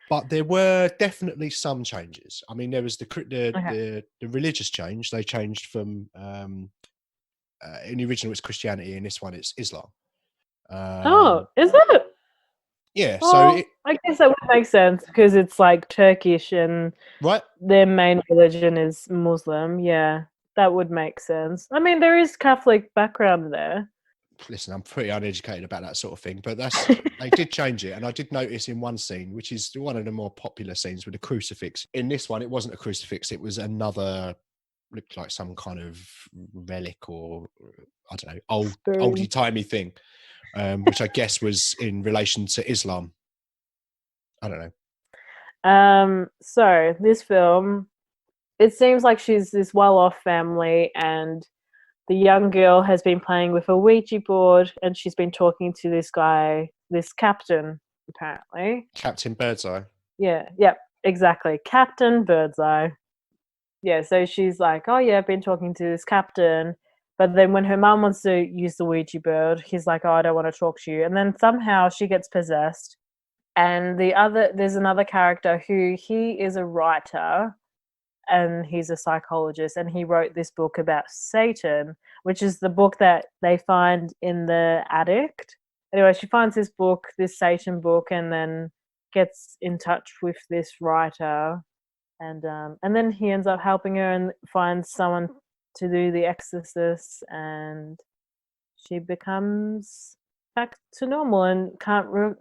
Speaker 2: but there were definitely some changes. I mean, there was the religious change. They changed from in the original it's Christianity, in this one it's Islam.
Speaker 3: Is it?
Speaker 2: Yeah,
Speaker 3: so I guess that would make sense because it's like Turkish and their main religion is Muslim. Yeah, that would make sense. I mean, there is Catholic background there.
Speaker 2: Listen, I'm pretty uneducated about that sort of thing, but they did change it. And I did notice in one scene, which is one of the more popular scenes with a crucifix. In this one, it wasn't a crucifix. It was looked like some kind of relic or, I don't know, oldie-timey thing. Which I guess was in relation to Islam. I don't
Speaker 3: know. So this film, it seems like she's this well-off family, and the young girl has been playing with a Ouija board, and she's been talking to this guy, this captain, apparently.
Speaker 2: Captain Birdseye.
Speaker 3: Yeah. Yep. Exactly. Captain Birdseye. Yeah. So she's like, "Oh yeah, I've been talking to this captain." But then when her mum wants to use the Ouija board, he's like, "Oh, I don't want to talk to you." And then somehow she gets possessed. And there's another character who he is a writer and he's a psychologist, and he wrote this book about Satan, which is the book that they find in the attic. Anyway, she finds this book, this Satan book, and then gets in touch with this writer. And then he ends up helping her and finds someone to do the exorcist, and she becomes back to normal and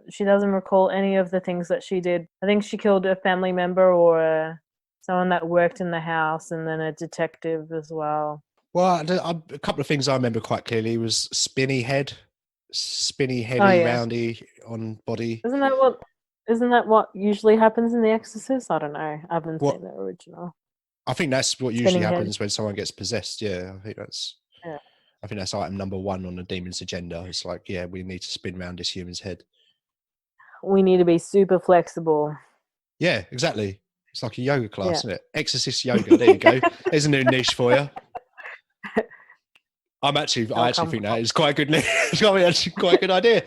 Speaker 3: she doesn't recall any of the things that she did. I think she killed a family member or someone that worked in the house, and then a detective as well.
Speaker 2: Well, a couple of things I remember quite clearly was spinny heady, roundy on body.
Speaker 3: Isn't that what usually happens in The Exorcist? I don't know. I haven't seen the original.
Speaker 2: I think that's what usually
Speaker 3: Spinning head.
Speaker 2: happens when someone gets possessed. Yeah,
Speaker 3: Yeah.
Speaker 2: I think that's item number 1 on the demon's agenda. It's like, yeah, we need to spin around this human's head.
Speaker 3: We need to be super flexible.
Speaker 2: Yeah, exactly. It's like a yoga class,
Speaker 3: Yeah.
Speaker 2: isn't it? Exorcist yoga. There you go. There's a new niche for you. I actually think that is quite a good. It's actually quite a good idea.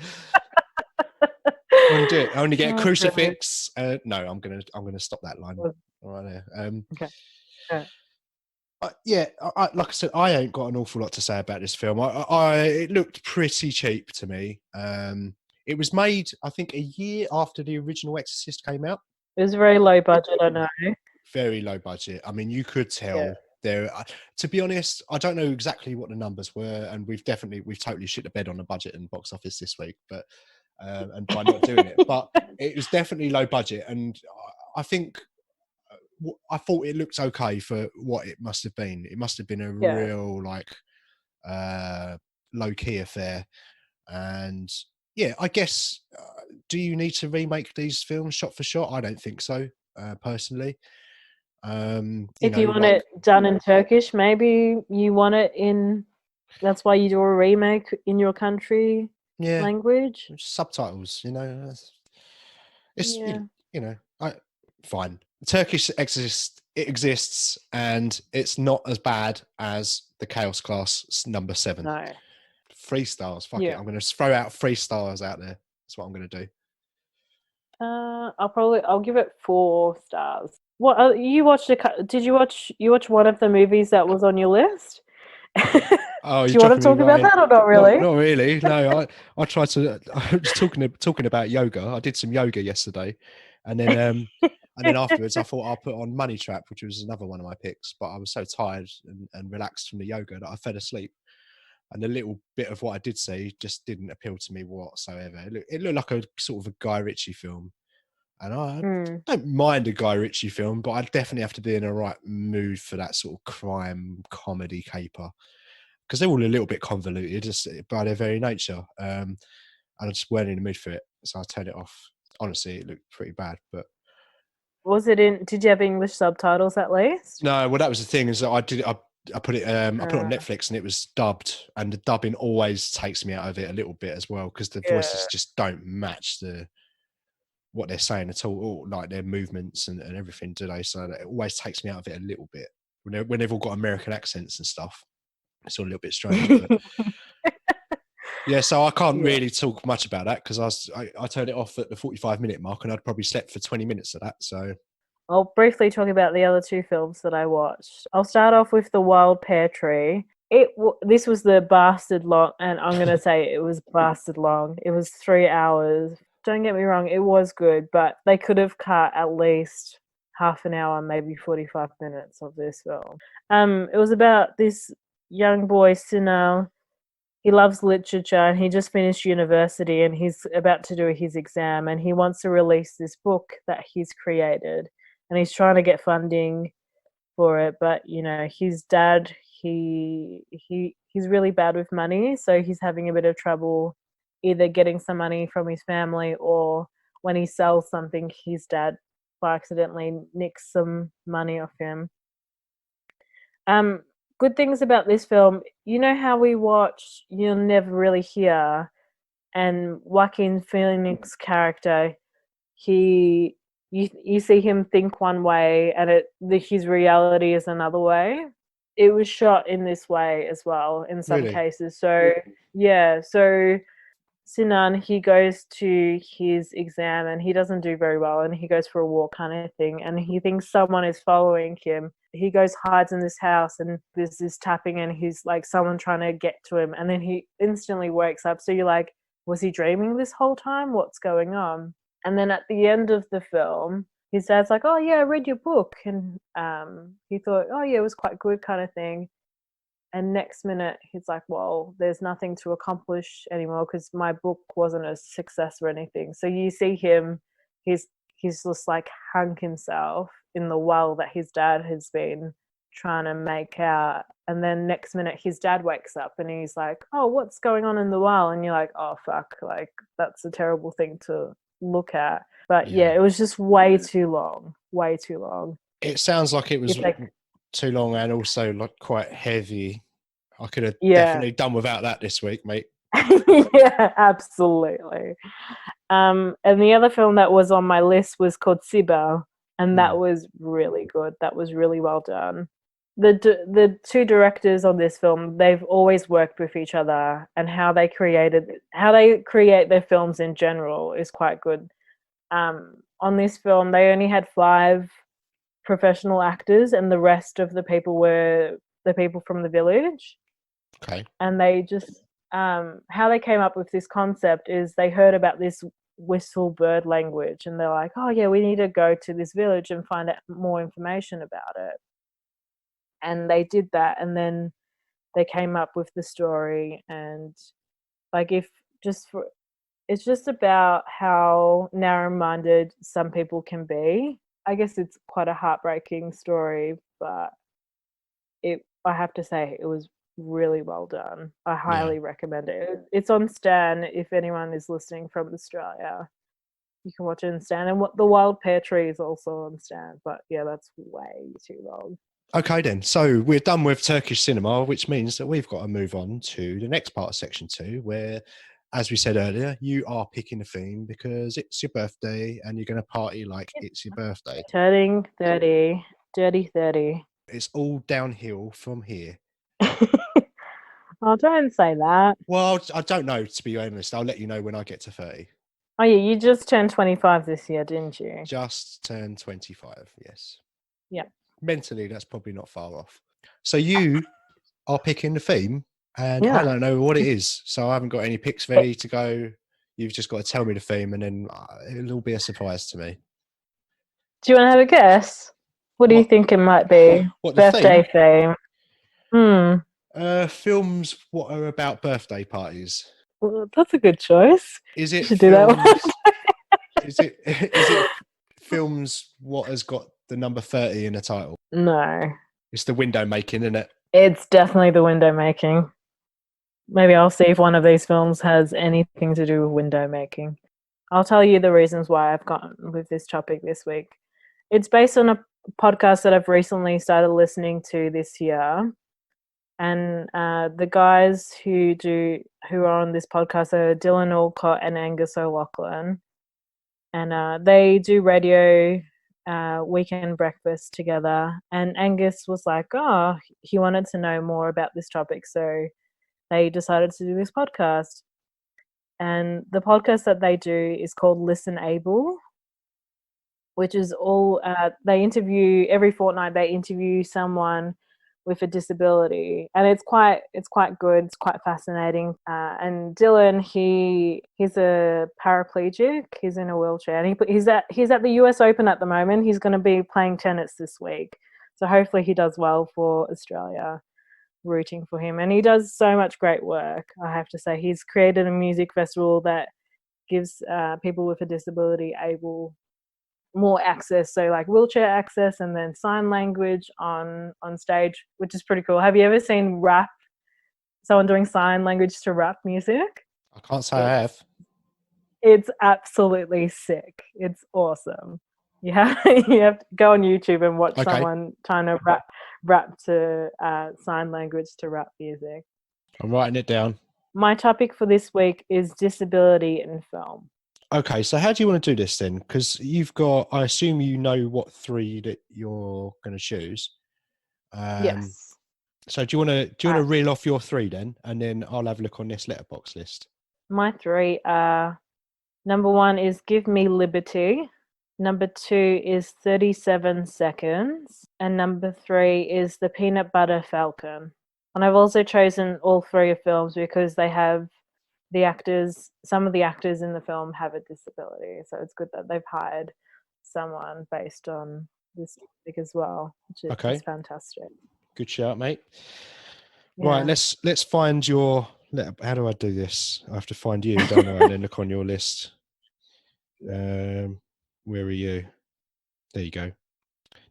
Speaker 2: I want to do it. I only get a crucifix. No, I'm gonna stop that line right there.
Speaker 3: Okay. Yeah.
Speaker 2: Like I said, I ain't got an awful lot to say about this film. It looked pretty cheap to me. It was made, I think, a year after the original Exorcist came out.
Speaker 3: It was very low budget, I know.
Speaker 2: Very low budget. I mean, you could tell there. To be honest, I don't know exactly what the numbers were, and we've totally shit the bed on the budget and box office this week, but and by not doing it, but it was definitely low budget, and I think. I thought it looked okay for what it must have been. It must have been a real low key affair, and I guess. Do you need to remake these films shot for shot? I don't think so, personally.
Speaker 3: If you want it done in Turkish, maybe you want it in. That's why you do a remake in your country language.
Speaker 2: Subtitles, It's fine. Turkish exists, and it's not as bad as the Chaos Class number 7.
Speaker 3: No.
Speaker 2: 3 stars. Fuck it. I'm going to throw out 3 stars out there. That's what I'm going to do.
Speaker 3: I'll give it 4 stars. What you watched? Did you watch one of the movies that was on your list?
Speaker 2: Oh,
Speaker 3: do you want to talk about that or not really?
Speaker 2: Not really. No, I tried to. I was talking about yoga. I did some yoga yesterday, and then afterwards I thought I'll put on Money Trap, which was another one of my picks. But I was so tired and relaxed from the yoga that I fell asleep. And the little bit of what I did see just didn't appeal to me whatsoever. It looked like a sort of a Guy Ritchie film. And I don't mind a Guy Ritchie film, but I definitely have to be in the right mood for that sort of crime comedy caper. Because they're all a little bit convoluted just by their very nature. And I just weren't in the mood for it. So I turned it off. Honestly, it looked pretty bad. But
Speaker 3: did you have English subtitles at least?
Speaker 2: No, well, that was the thing, is that I put it on Netflix and it was dubbed, and the dubbing always takes me out of it a little bit as well, because the voices just don't match what they're saying at all, like their movements and everything today. So it always takes me out of it a little bit when they've all got American accents and stuff. It's all a little bit strange. But so I can't really talk much about that because I turned it off at the 45-minute mark, and I'd probably slept for 20 minutes of that. So
Speaker 3: I'll briefly talk about the other 2 films that I watched. I'll start off with The Wild Pear Tree. This was the bastard long, and I'm going to say it was bastard long. It was 3 hours. Don't get me wrong, it was good, but they could have cut at least half an hour, maybe 45 minutes of this film. It was about this young boy, Sinal. He loves literature, and he just finished university, and he's about to do his exam, and he wants to release this book that he's created. And he's trying to get funding for it, but his dad, he's really bad with money, so he's having a bit of trouble either getting some money from his family, or when he sells something, his dad by accidentally nicks some money off him. Good things about this film, how we watch You'll Never Really Hear, and Joaquin Phoenix's character, You see him think one way, and his reality is another way. It was shot in this way as well in some cases. So Sinan, he goes to his exam and he doesn't do very well, and he goes for a walk kind of thing, and he thinks someone is following him. He goes, hides in this house, and there's this tapping, and he's like someone trying to get to him, and then he instantly wakes up. So you're like, was he dreaming this whole time? What's going on? And then at the end of the film, his dad's like, oh, yeah, I read your book. And he thought, oh, yeah, it was quite good kind of thing. And next minute, he's like, well, there's nothing to accomplish anymore because my book wasn't a success or anything. So you see him, he's just like hung himself in the well that his dad has been trying to make out. And then next minute, his dad wakes up and he's like, oh, what's going on in the well? And you're like, oh, fuck, like that's a terrible thing to look at. But yeah, it was just way too long. It
Speaker 2: sounds like it was too long and also like quite heavy. I could have
Speaker 3: Yeah.
Speaker 2: definitely done without that this week, mate.
Speaker 3: Yeah, absolutely. And the other film that was on my list was called Sibel, and that was really good. That was really well done. The two directors on this film, they've always worked with each other, and how they create their films in general is quite good. On this film, they only had 5 professional actors, and the rest of the people were the people from the village.
Speaker 2: Okay.
Speaker 3: And they just how they came up with this concept is they heard about this whistle bird language, and they're like, oh yeah, we need to go to this village and find out more information about it. And they did that, and then they came up with the story. And like, it's just about how narrow-minded some people can be. I guess it's quite a heartbreaking story, but I have to say it was really well done. I highly recommend it. It's on Stan. If anyone is listening from Australia, you can watch it on Stan. And The Wild Pear Tree is also on Stan. But yeah, that's way too long.
Speaker 2: Okay then, so we're done with Turkish cinema, which means that we've got to move on to the next part of section 2, where, as we said earlier, you are picking a theme because it's your birthday and you're going to party like it's your birthday.
Speaker 3: Turning 30, dirty 30.
Speaker 2: It's all downhill from here.
Speaker 3: Oh, don't say that.
Speaker 2: Well, I don't know, to be honest. I'll let you know when I get to 30.
Speaker 3: Oh yeah, you just turned 25 this year, didn't you?
Speaker 2: Just turned 25, yes.
Speaker 3: Yeah.
Speaker 2: Mentally, that's probably not far off. So you are picking the theme, and I don't know what it is. So I haven't got any picks ready to go. You've just got to tell me the theme, and then it'll be a surprise to me.
Speaker 3: Do you want to have a guess? What do you think it might be?
Speaker 2: What, the
Speaker 3: birthday theme?
Speaker 2: Films what are about birthday parties.
Speaker 3: Well, that's a good choice.
Speaker 2: Is it
Speaker 3: should do that
Speaker 2: one. Is it films what has got the number 30 in the title?
Speaker 3: No.
Speaker 2: It's the window making, isn't it?
Speaker 3: It's definitely the window making. Maybe I'll see if one of these films has anything to do with window making. I'll tell you the reasons why I've gone with this topic this week. It's based on a podcast that I've recently started listening to this year. And the guys who are on this podcast are Dylan Alcott and Angus O'Loughlin. And they do radio weekend breakfast together. And Angus was like, oh, he wanted to know more about this topic. So they decided to do this podcast. And the podcast that they do is called Listen Able, which is all they interview every fortnight. They interview someone with a disability, and it's quite good. It's quite fascinating. And Dylan, he's a paraplegic. He's in a wheelchair, and he's at the US Open at the moment. He's going to be playing tennis this week, so hopefully he does well for Australia. Rooting for him, and he does so much great work. I have to say, he's created a music festival that gives people with a disability more access, so like wheelchair access, and then sign language on stage, which is pretty cool. Have you ever seen someone doing sign language to rap music?
Speaker 2: I can't say I have.
Speaker 3: It's absolutely sick. It's awesome. You have to go on YouTube and watch someone trying to rap to sign language to rap music.
Speaker 2: I'm writing it down.
Speaker 3: My topic for this week is disability in film.
Speaker 2: Okay, so how do you want to do this then? Because I assume you know what 3 that you're going to choose.
Speaker 3: Yes.
Speaker 2: So do you want to reel off your 3 then, and then I'll have a look on this letterbox list.
Speaker 3: My 3 are: number 1 is Give Me Liberty. Number 2 is 37 Seconds. And number 3 is The Peanut Butter Falcon. And I've also chosen all 3 films because they have some of the actors in the film have a disability. So it's good that they've hired someone based on this topic as well, which is fantastic.
Speaker 2: Good shout, mate.
Speaker 3: Yeah.
Speaker 2: Right, let's find your... How do I do this? I have to find you, don't I? And then look on your list. Where are you? There you go.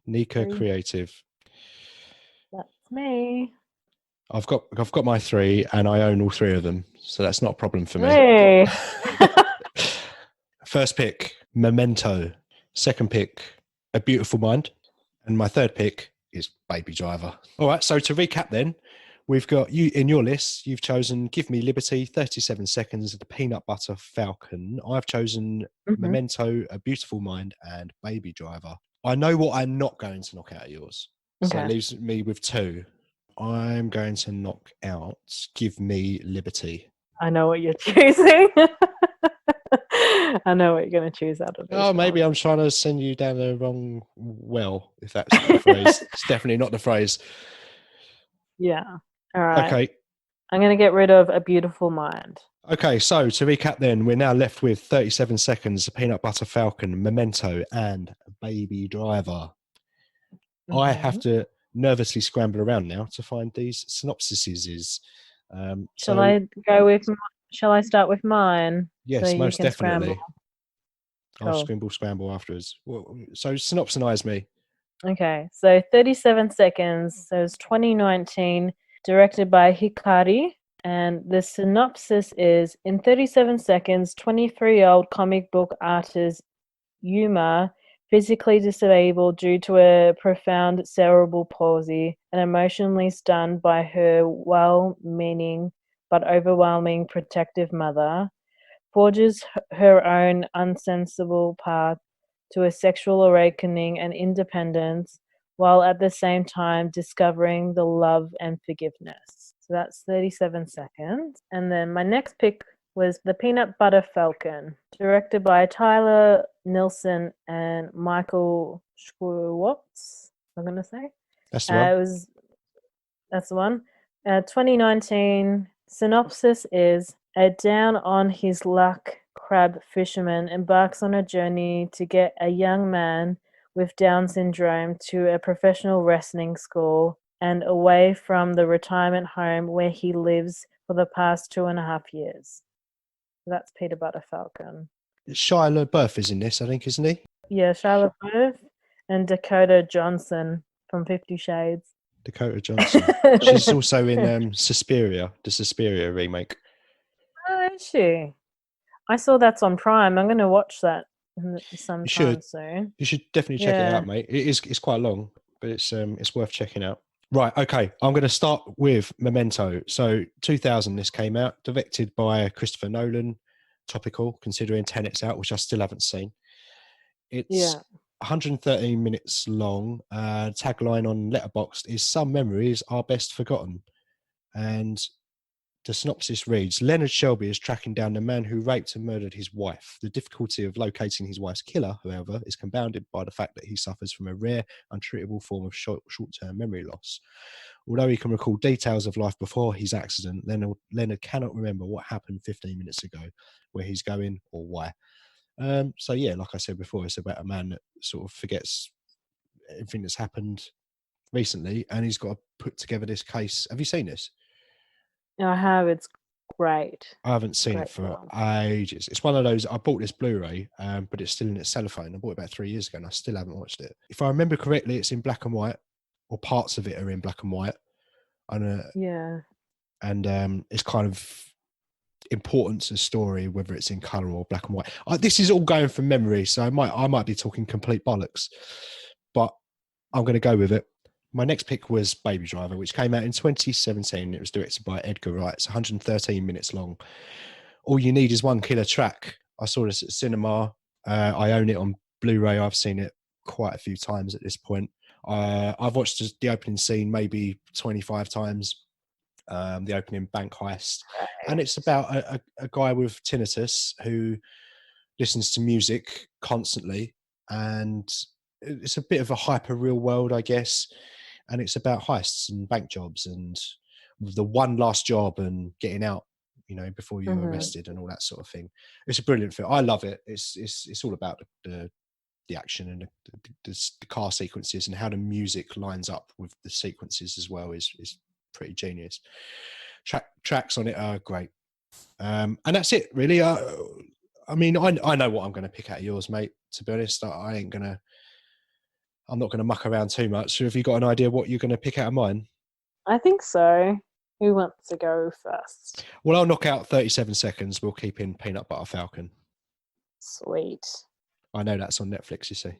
Speaker 2: Nika Creative.
Speaker 3: That's me.
Speaker 2: I've got my 3 and I own all 3 of them. So that's not a problem for me.
Speaker 3: Hey.
Speaker 2: First pick, Memento. Second pick, A Beautiful Mind. And my third pick, is Baby Driver. All right, so to recap then, we've got you in your list. You've chosen Give Me Liberty, 37 Seconds, The Peanut Butter Falcon. I've chosen Memento, A Beautiful Mind, and Baby Driver. I know what I'm not going to knock out of yours. So it leaves me with two. I'm going to knock out Give Me Liberty.
Speaker 3: I know what you're choosing. I know what you're going to choose out of this.
Speaker 2: Oh, maybe I'm trying to send you down the wrong well, if that's the phrase. It's definitely not the phrase.
Speaker 3: Yeah. All right.
Speaker 2: Okay.
Speaker 3: I'm going to get rid of A Beautiful Mind.
Speaker 2: Okay, so to recap then, we're now left with 37 Seconds, Peanut Butter Falcon, Memento, and Baby Driver. I have to nervously scramble around now to find these synopsises.
Speaker 3: Shall I start with mine?
Speaker 2: Yes,
Speaker 3: so
Speaker 2: most definitely.
Speaker 3: Scramble?
Speaker 2: I'll scramble afterwards. Well, so synopsinize me.
Speaker 3: Okay, so 37 Seconds. So it's 2019, directed by Hikari. And the synopsis is, in 37 seconds, 23-year-old comic book artist Yuma, physically disabled due to a profound cerebral palsy and emotionally stunned by her well-meaning but overwhelming protective mother, forges her own unsensible path to a sexual awakening and independence, while at the same time discovering the love and forgiveness. So that's 37 seconds. And then my next pick was The Peanut Butter Falcon, directed by Tyler Nilson and Michael Schwartz, I'm going to say.
Speaker 2: That's the one.
Speaker 3: That's the one. 2019 synopsis is, a down-on-his-luck crab fisherman embarks on a journey to get a young man with Down syndrome to a professional wrestling school and away from the retirement home where he lives for the past 2.5 years. That's Peanut Butter Falcon.
Speaker 2: Shia LaBeouf is in this, I think, isn't he?
Speaker 3: Yeah, Shia LaBeouf and Dakota Johnson from 50 Shades.
Speaker 2: Dakota Johnson. She's also in Suspiria, the Suspiria remake.
Speaker 3: Oh, is she? I saw that's on Prime. I'm going to watch that sometime soon.
Speaker 2: You should definitely check it out, mate. It's quite long, but it's worth checking out. Right, okay. I'm going to start with Memento. So 2000, this came out, directed by Christopher Nolan. Topical, considering Tenet's out, which I still haven't seen. It's 113 minutes long. Tagline on Letterboxd is, some memories are best forgotten. And the synopsis reads, Leonard Shelby is tracking down the man who raped and murdered his wife. The difficulty of locating his wife's killer, however, is compounded by the fact that he suffers from a rare, untreatable form of short-term memory loss. Although he can recall details of life before his accident, Leonard cannot remember what happened 15 minutes ago, where he's going, or why. So yeah, like I said before, it's about a man that sort of forgets everything that's happened recently, and he's got to put together this case. Have you seen this?
Speaker 3: I have. It's great.
Speaker 2: I haven't seen it for ages. It's one of those, I bought this Blu-ray, but it's still in its cellophane. I bought it about 3 years ago and I still haven't watched it. If I remember correctly, it's in black and white, or parts of it are in black and white. And, it's kind of important to the story, whether it's in colour or black and white. This is all going from memory, so I might be talking complete bollocks, but I'm going to go with it. My next pick was Baby Driver, which came out in 2017. It was directed by Edgar Wright. It's 113 minutes long. All you need is one killer track. I saw this at cinema. I own it on Blu-ray. I've seen it quite a few times at this point. I've watched the opening scene maybe 25 times, the opening bank heist. And it's about a guy with tinnitus who listens to music constantly. And it's a bit of a hyper real world, I guess. And it's about heists and bank jobs and the one last job and getting out, before you're arrested and all that sort of thing. It's a brilliant film. I love it. It's all about the action and the car sequences, and how the music lines up with the sequences as well is pretty genius. Tracks on it are great. And that's it, really. I know what I'm going to pick out of yours, mate. To be honest, I'm not going to muck around too much. So have you got an idea what you're going to pick out of mine?
Speaker 3: I think so. Who wants to go first?
Speaker 2: Well, I'll knock out 37 seconds. We'll keep in Peanut Butter Falcon.
Speaker 3: Sweet.
Speaker 2: I know that's on Netflix, you see.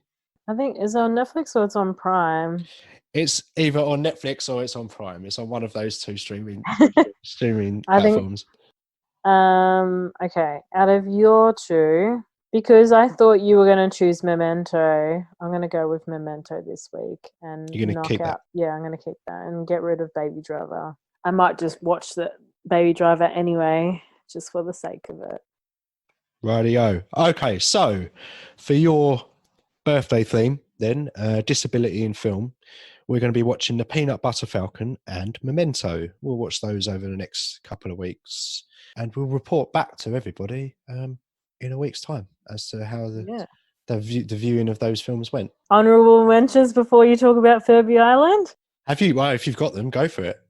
Speaker 3: I think it's on Netflix or it's on Prime.
Speaker 2: It's either on Netflix or it's on Prime. It's on one of those two streaming
Speaker 3: I think
Speaker 2: platforms.
Speaker 3: okay, out of your two, because I thought you were gonna choose Memento, I'm gonna go with Memento this week and
Speaker 2: You're gonna
Speaker 3: knock
Speaker 2: keep that.
Speaker 3: out I'm gonna keep that and get rid of Baby Driver. I might just watch the Baby Driver anyway, just for the sake of it.
Speaker 2: Rightio. Okay, so for your birthday theme, then disability in film, we're going to be watching The Peanut Butter Falcon and Memento. We'll watch those over the next couple of weeks, and we'll report back to everybody in a week's time as to how the viewing of those films went.
Speaker 3: Honorable mentions before you talk about Furby Island.
Speaker 2: Have you? Well, if you've got them, go for it.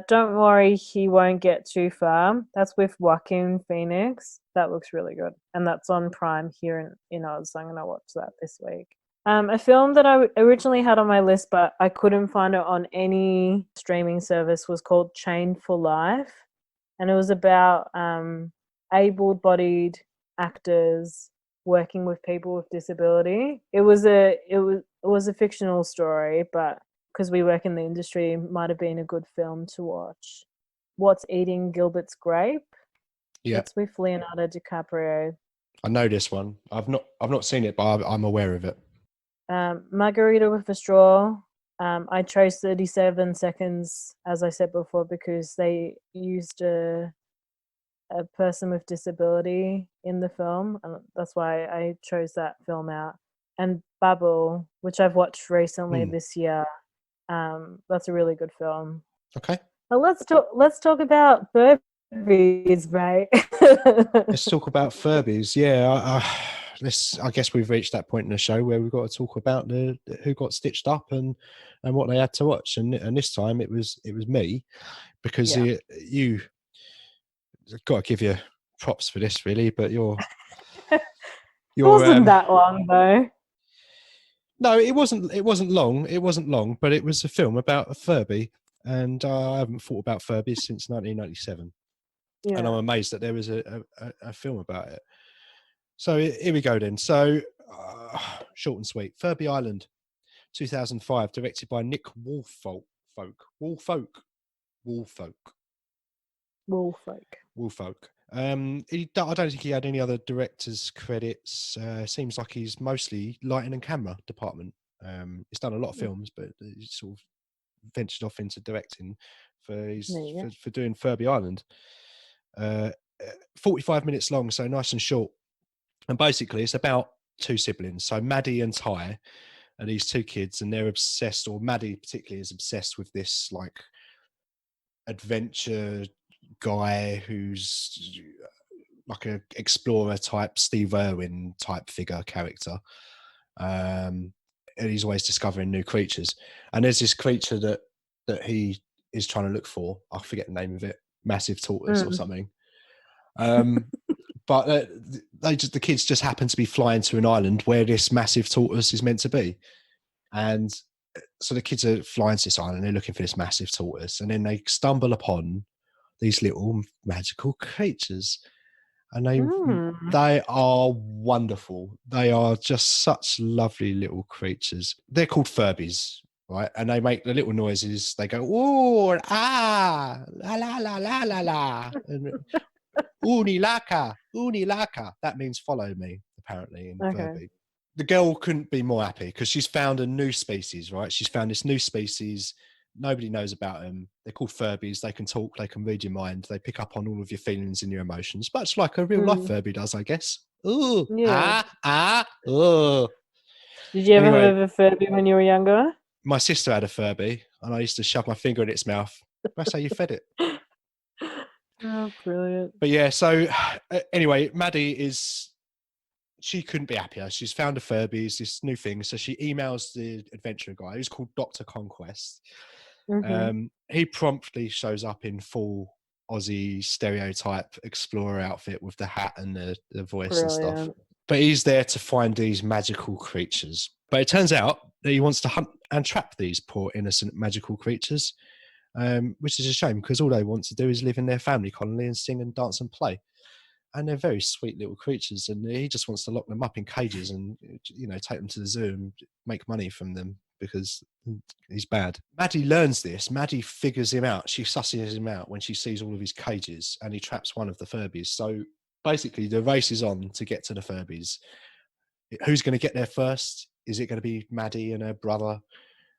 Speaker 3: Don't worry, he won't get too far. That's with Joaquin Phoenix. That looks really good, and that's on Prime here in Oz. So I'm gonna watch that this week. A film that I originally had on my list, but I couldn't find it on any streaming service, was called Chained for Life, and it was about able-bodied actors working with people with disability. It was a fictional story, but because we work in the industry, it might have been a good film to watch. What's Eating Gilbert's Grape?
Speaker 2: Yeah,
Speaker 3: It's with Leonardo DiCaprio.
Speaker 2: I know this one. I've not seen it, but I'm aware of it.
Speaker 3: Margarita with a Straw. I chose 37 Seconds, as I said before, because they used a person with disability in the film, and that's why I chose that film out. And Babel, which I've watched recently this year. That's a really good film.
Speaker 2: Okay.
Speaker 3: But let's talk about Furbies, right?
Speaker 2: Let's talk about Furbies. Yeah, I guess we've reached that point in the show where we've got to talk about the who got stitched up and what they had to watch. And this time it was me, because you got to give you props for this, really. But
Speaker 3: It wasn't that long though.
Speaker 2: No, it wasn't. It wasn't long. It wasn't long, but it was a film about a Furby, and I haven't thought about Furbies since 1997.
Speaker 3: Yeah.
Speaker 2: And I'm amazed that there was a film about it. So here we go then. So short and sweet. Furby Island, 2005, directed by Nick Woolfolk. I don't think he had any other director's credits. Seems like he's mostly lighting and camera department. He's done a lot of films, but he's sort of ventured off into directing for doing Furby Island. 45 minutes long, so nice and short. And basically, it's about two siblings. So Maddie and Ty are these two kids, and they're obsessed, or Maddie particularly is obsessed with this like adventure guy who's like a explorer type, Steve Irwin type figure character. And he's always discovering new creatures. And there's this creature that he is trying to look for. I forget the name of it. Massive tortoise or something. But the kids just happen to be flying to an island where this massive tortoise is meant to be. And so the kids are flying to this island, they're looking for this massive tortoise, and then they stumble upon these little magical creatures. And they are wonderful. They are just such lovely little creatures. They're called Furbies, right? And they make the little noises. They go, ooh, ah, la, la, la, la, la, la. And uni laka. That means follow me, apparently, in Furby. The girl couldn't be more happy because she's found a new species, right? She's found this new species. Nobody knows about them. They're called Furbies. They can talk. They can read your mind. They pick up on all of your feelings and your emotions, much like a real life Furby does, I guess. Ooh, oh.
Speaker 3: Did you ever have a Furby when you were younger?
Speaker 2: My sister had a Furby, and I used to shove my finger in its mouth. That's how you fed it.
Speaker 3: Oh, brilliant.
Speaker 2: But yeah, so anyway, Maddie she couldn't be happier. She's found a Furby's, this new thing. So she emails the adventurer guy who's called Dr. Conquest. He promptly shows up in full Aussie stereotype explorer outfit with the hat and the voice and stuff. But he's there to find these magical creatures. But it turns out that he wants to hunt and trap these poor innocent magical creatures, which is a shame because all they want to do is live in their family colony and sing and dance and play. and they're very sweet little creatures, and he just wants to lock them up in cages and, you know, take them to the zoo and make money from them because he's bad. Maddie learns this. Maddie figures him out. She susses him out when she sees all of his cages, and he traps one of the Furbies. So basically the race is on to get to the Furbies. Who's going to get there first? Is it going to be Maddie and her brother?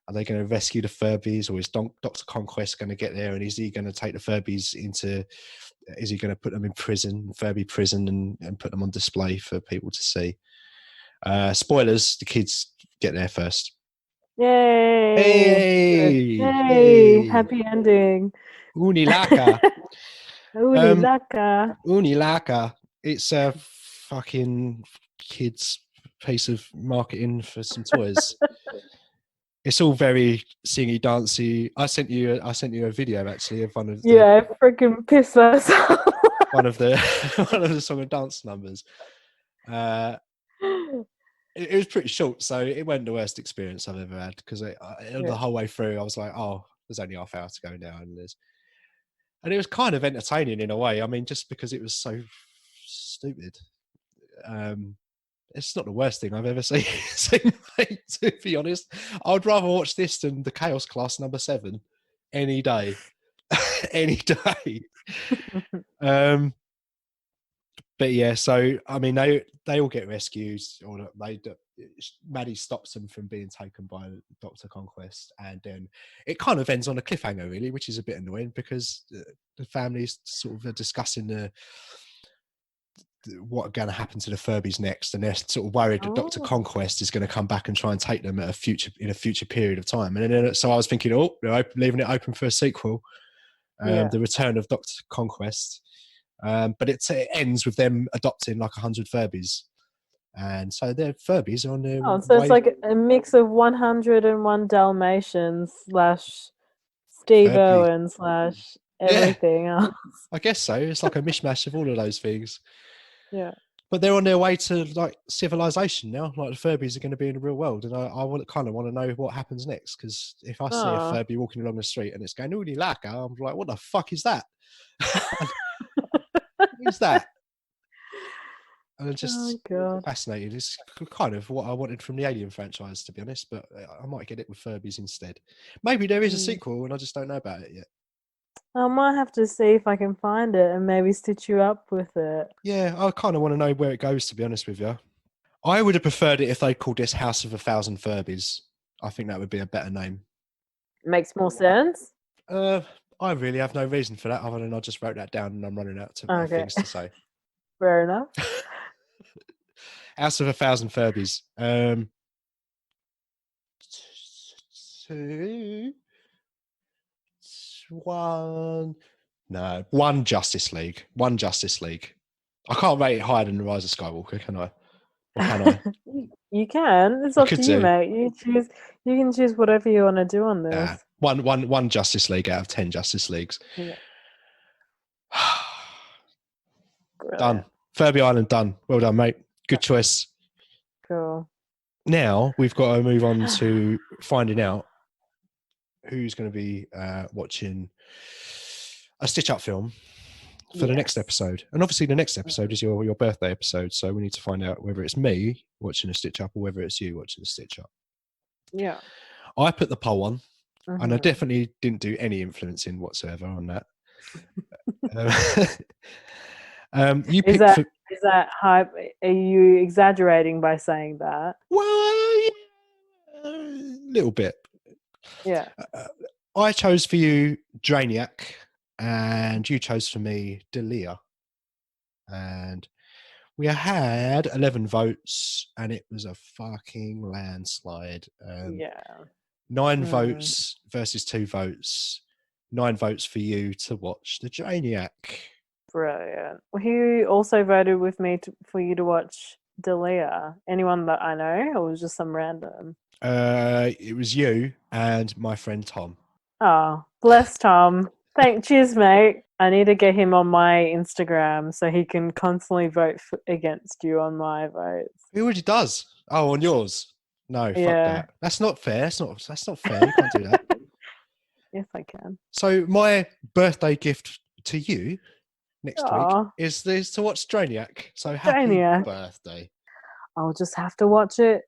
Speaker 2: Are they going to rescue the Furbies, or is Dr. Conquest going to get there? And is he going to take the Furbies into, is he going to put them in prison, Furby prison, and put them on display for people to see? Spoilers, the kids get there first.
Speaker 3: Yay!
Speaker 2: Hey!
Speaker 3: Yay! Happy ending.
Speaker 2: Unilaka.
Speaker 3: Unilaka.
Speaker 2: Unilaka. It's a fucking kids piece of marketing for some toys. It's all very singy, dancey. I sent you a video actually of one of the,
Speaker 3: I freaking pissed myself.
Speaker 2: one of the song and dance numbers. It was pretty short, so it wasn't the worst experience I've ever had, because the whole way through I was like, oh, there's only half hour to go now, and it was kind of entertaining in a way. I mean, just because it was so stupid. It's not the worst thing I've ever seen, mate, to be honest. I would rather watch this than the Chaos Class number 7 any day. Any day. But yeah, so I mean, they all get rescued, or Maddie stops them from being taken by Dr. Conquest, and then it kind of ends on a cliffhanger, really, which is a bit annoying, because the families sort of are discussing what's going to happen to the Furbies next, and they're sort of worried that Dr. Conquest is going to come back and try and take them in a future period of time. And then so I was thinking, oh, they're leaving it open for a sequel, the return of Dr. Conquest. But it ends with them adopting like 100 Furbies, and so their Furbies are on their
Speaker 3: so it's like a mix of 101 Dalmatians / Steve Irwin / everything else.
Speaker 2: I guess so. It's like a mishmash of all of those things.
Speaker 3: Yeah.
Speaker 2: But they're on their way to like civilization now. Like the Furbies are going to be in the real world, and I kind of want to know what happens next, because if I see a Furby walking along the street and it's going "Ooh, laka," I'm like, what the fuck is that? Who's that? And I'm just fascinated. It's kind of what I wanted from the Alien franchise, to be honest, but I might get it with Furbies instead. Maybe there is a sequel and I just don't know about it yet.
Speaker 3: I might have to see if I can find it and maybe stitch you up with it.
Speaker 2: Yeah, I kind of want to know where it goes, to be honest with you. I would have preferred it if they called this House of 1,000 Furbies. I think that would be a better name.
Speaker 3: Makes more sense.
Speaker 2: I really have no reason for that, other than I just wrote that down and I'm running out of things to say.
Speaker 3: Fair enough.
Speaker 2: House of 1,000 Furbies. 2, 1. No, 1 Justice League. 1 Justice League. I can't rate it higher than The Rise of Skywalker, can I? Or can I?
Speaker 3: You can. It's up to you, mate. You choose. You can choose whatever you want to do on this.
Speaker 2: One Justice League out of 10 Justice Leagues.
Speaker 3: Yeah.
Speaker 2: Done. Furby Island done. Well done, mate. Good choice.
Speaker 3: Cool.
Speaker 2: Now we've got to move on to finding out who's going to be watching a Stitch Up film for the next episode. And obviously the next episode is your birthday episode, so we need to find out whether it's me watching a Stitch Up or whether it's you watching a Stitch Up.
Speaker 3: Yeah.
Speaker 2: I put the poll on, and I definitely didn't do any influencing whatsoever on that. You picked
Speaker 3: is that hype? Are you exaggerating by saying that?
Speaker 2: Well, yeah, a little bit.
Speaker 3: Yeah.
Speaker 2: I chose for you Drainiac, and you chose for me Deliha. And we had 11 votes, and it was a fucking landslide. 9 votes versus 2 votes. 9 votes for you to watch the Drainiac. Brilliant.
Speaker 3: Who also voted with me for you to watch Deliha? Anyone that I know, or was it just some random?
Speaker 2: It was you and my friend Tom.
Speaker 3: Oh, bless Tom. Cheers, mate. I need to get him on my Instagram so he can constantly vote against you on my votes.
Speaker 2: He already does. Oh, on yours? No, fuck that. That's not fair. That's not fair. You can't do that.
Speaker 3: Yes, I can.
Speaker 2: So my birthday gift to you next week
Speaker 3: Aw,
Speaker 2: is to watch Drainiac. So happy
Speaker 3: Drainiac.
Speaker 2: birthday.
Speaker 3: I'll just have to watch it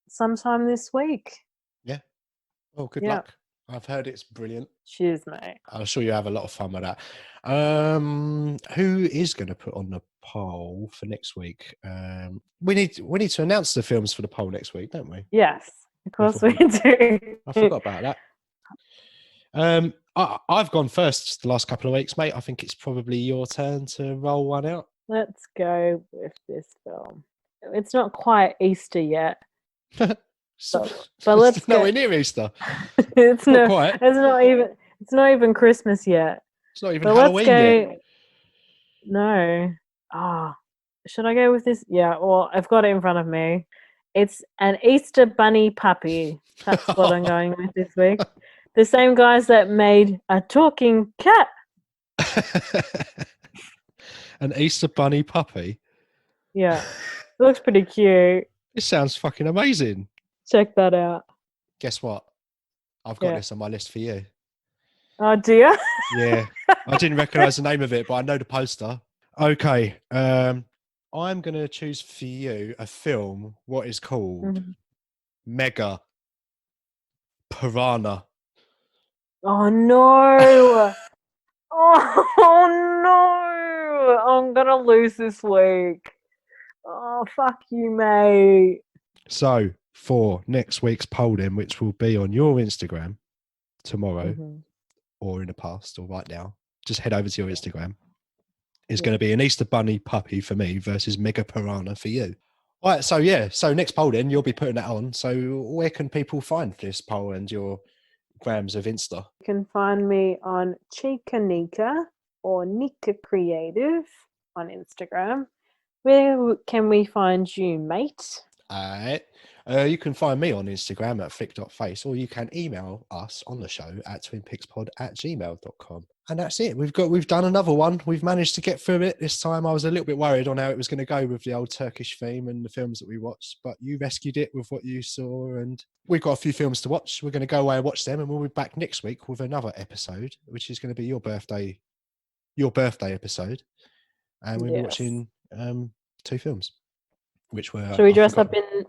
Speaker 3: sometime this week.
Speaker 2: Yeah. Well, good
Speaker 3: Yeah.
Speaker 2: luck. I've heard it's brilliant.
Speaker 3: Cheers, mate.
Speaker 2: I'm sure you have a lot of fun with that. Who is going to put on the poll for next week? We need to announce the films for the poll next week, don't we?
Speaker 3: Yes, of course we
Speaker 2: forgot.
Speaker 3: do.
Speaker 2: I forgot about that. I've gone first the last couple of weeks, mate. I think it's probably your turn to roll one out.
Speaker 3: Let's go with this film. It's not quite Easter yet. But let's
Speaker 2: It's nowhere near Easter.
Speaker 3: it's
Speaker 2: Not
Speaker 3: no,
Speaker 2: quite.
Speaker 3: it's not even Christmas yet.
Speaker 2: It's not even
Speaker 3: But
Speaker 2: Halloween yet.
Speaker 3: No. Should I go with this? Yeah, well, I've got it in front of me. It's an Easter bunny puppy. That's what I'm going with this week. The same guys that made a talking cat.
Speaker 2: An Easter bunny puppy.
Speaker 3: Yeah. It looks pretty cute.
Speaker 2: This sounds fucking amazing.
Speaker 3: Check that out.
Speaker 2: Guess what? I've got
Speaker 3: Yeah.
Speaker 2: this on my list for you.
Speaker 3: Oh dear.
Speaker 2: Yeah. I didn't recognise the name of it, but I know the poster. Okay. I'm going to choose for you a film what is called Mega Piranha.
Speaker 3: Oh no. Oh no. I'm gonna lose this week. Oh fuck you, mate.
Speaker 2: So for next week's poll then, which will be on your Instagram tomorrow or in the past or right now, just head over to your Instagram. It's going to be an Easter bunny puppy for me versus Mega Piranha for you. All right, so next poll then, you'll be putting that on. So where can people find this poll and your grams of Insta?
Speaker 3: You can find me on Chica Nika or Nika Creative on Instagram. Where can we find you, mate?
Speaker 2: You can find me on Instagram at flick.face, or you can email us on the show at twinpixpod@gmail.com. And that's it. We've done another one. We've managed to get through it this time. I was a little bit worried on how it was going to go with the old Turkish theme and the films that we watched, but you rescued it with what you saw, and we've got a few films to watch. We're going to go away and watch them, and we'll be back next week with another episode, which is going to be your birthday episode, and we'll be watching 2 films, which were.
Speaker 3: Should we dress up in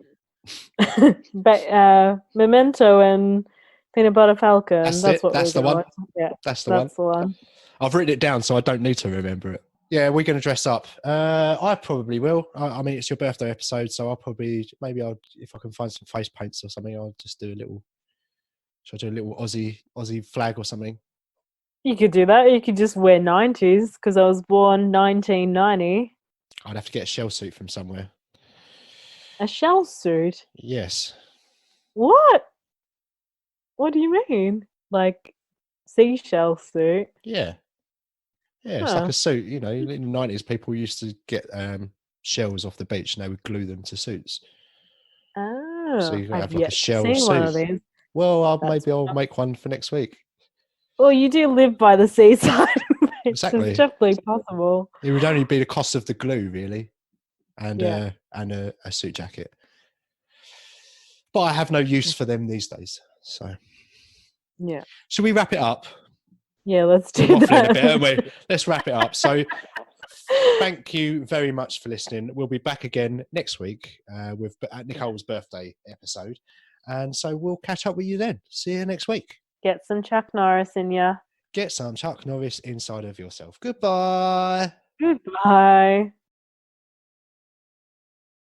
Speaker 3: Memento and Peanut Butter Falcon?
Speaker 2: That's the one.
Speaker 3: Yeah,
Speaker 2: that's the one. I've written it down, so I don't need to remember it. Yeah, we're going to dress up. I probably will. I mean, it's your birthday episode, so I'll probably if I can find some face paints or something, I'll just do a little. Should I do a little Aussie flag or something?
Speaker 3: You could do that. You could just wear 90s because I was born 1990.
Speaker 2: I'd have to get a shell suit from somewhere.
Speaker 3: A shell suit?
Speaker 2: Yes.
Speaker 3: What? What do you mean? Like seashell suit?
Speaker 2: Yeah. Yeah, it's like a suit. You know, in the 90s, people used to get shells off the beach and they would glue them to suits.
Speaker 3: Oh,
Speaker 2: so you can
Speaker 3: I've
Speaker 2: have like
Speaker 3: yet
Speaker 2: a shell
Speaker 3: seen
Speaker 2: suit.
Speaker 3: one of these.
Speaker 2: Well, maybe I'll make one for next week.
Speaker 3: Well, you do live by the seaside.
Speaker 2: Exactly.
Speaker 3: It's definitely possible.
Speaker 2: It would only be the cost of the glue, really, and
Speaker 3: Yeah.
Speaker 2: A suit jacket. But I have no use for them these days. So,
Speaker 3: Yeah.
Speaker 2: should we wrap it up?
Speaker 3: Yeah, let's do
Speaker 2: We're waffling
Speaker 3: that.
Speaker 2: a bit, aren't we? Let's wrap it up. So, thank you very much for listening. We'll be back again next week with Nicole's birthday episode. And so we'll catch up with you then. See you next week.
Speaker 3: Get some Chuck Norris in ya.
Speaker 2: Get some Chuck Norris inside of yourself. Goodbye.
Speaker 3: Goodbye.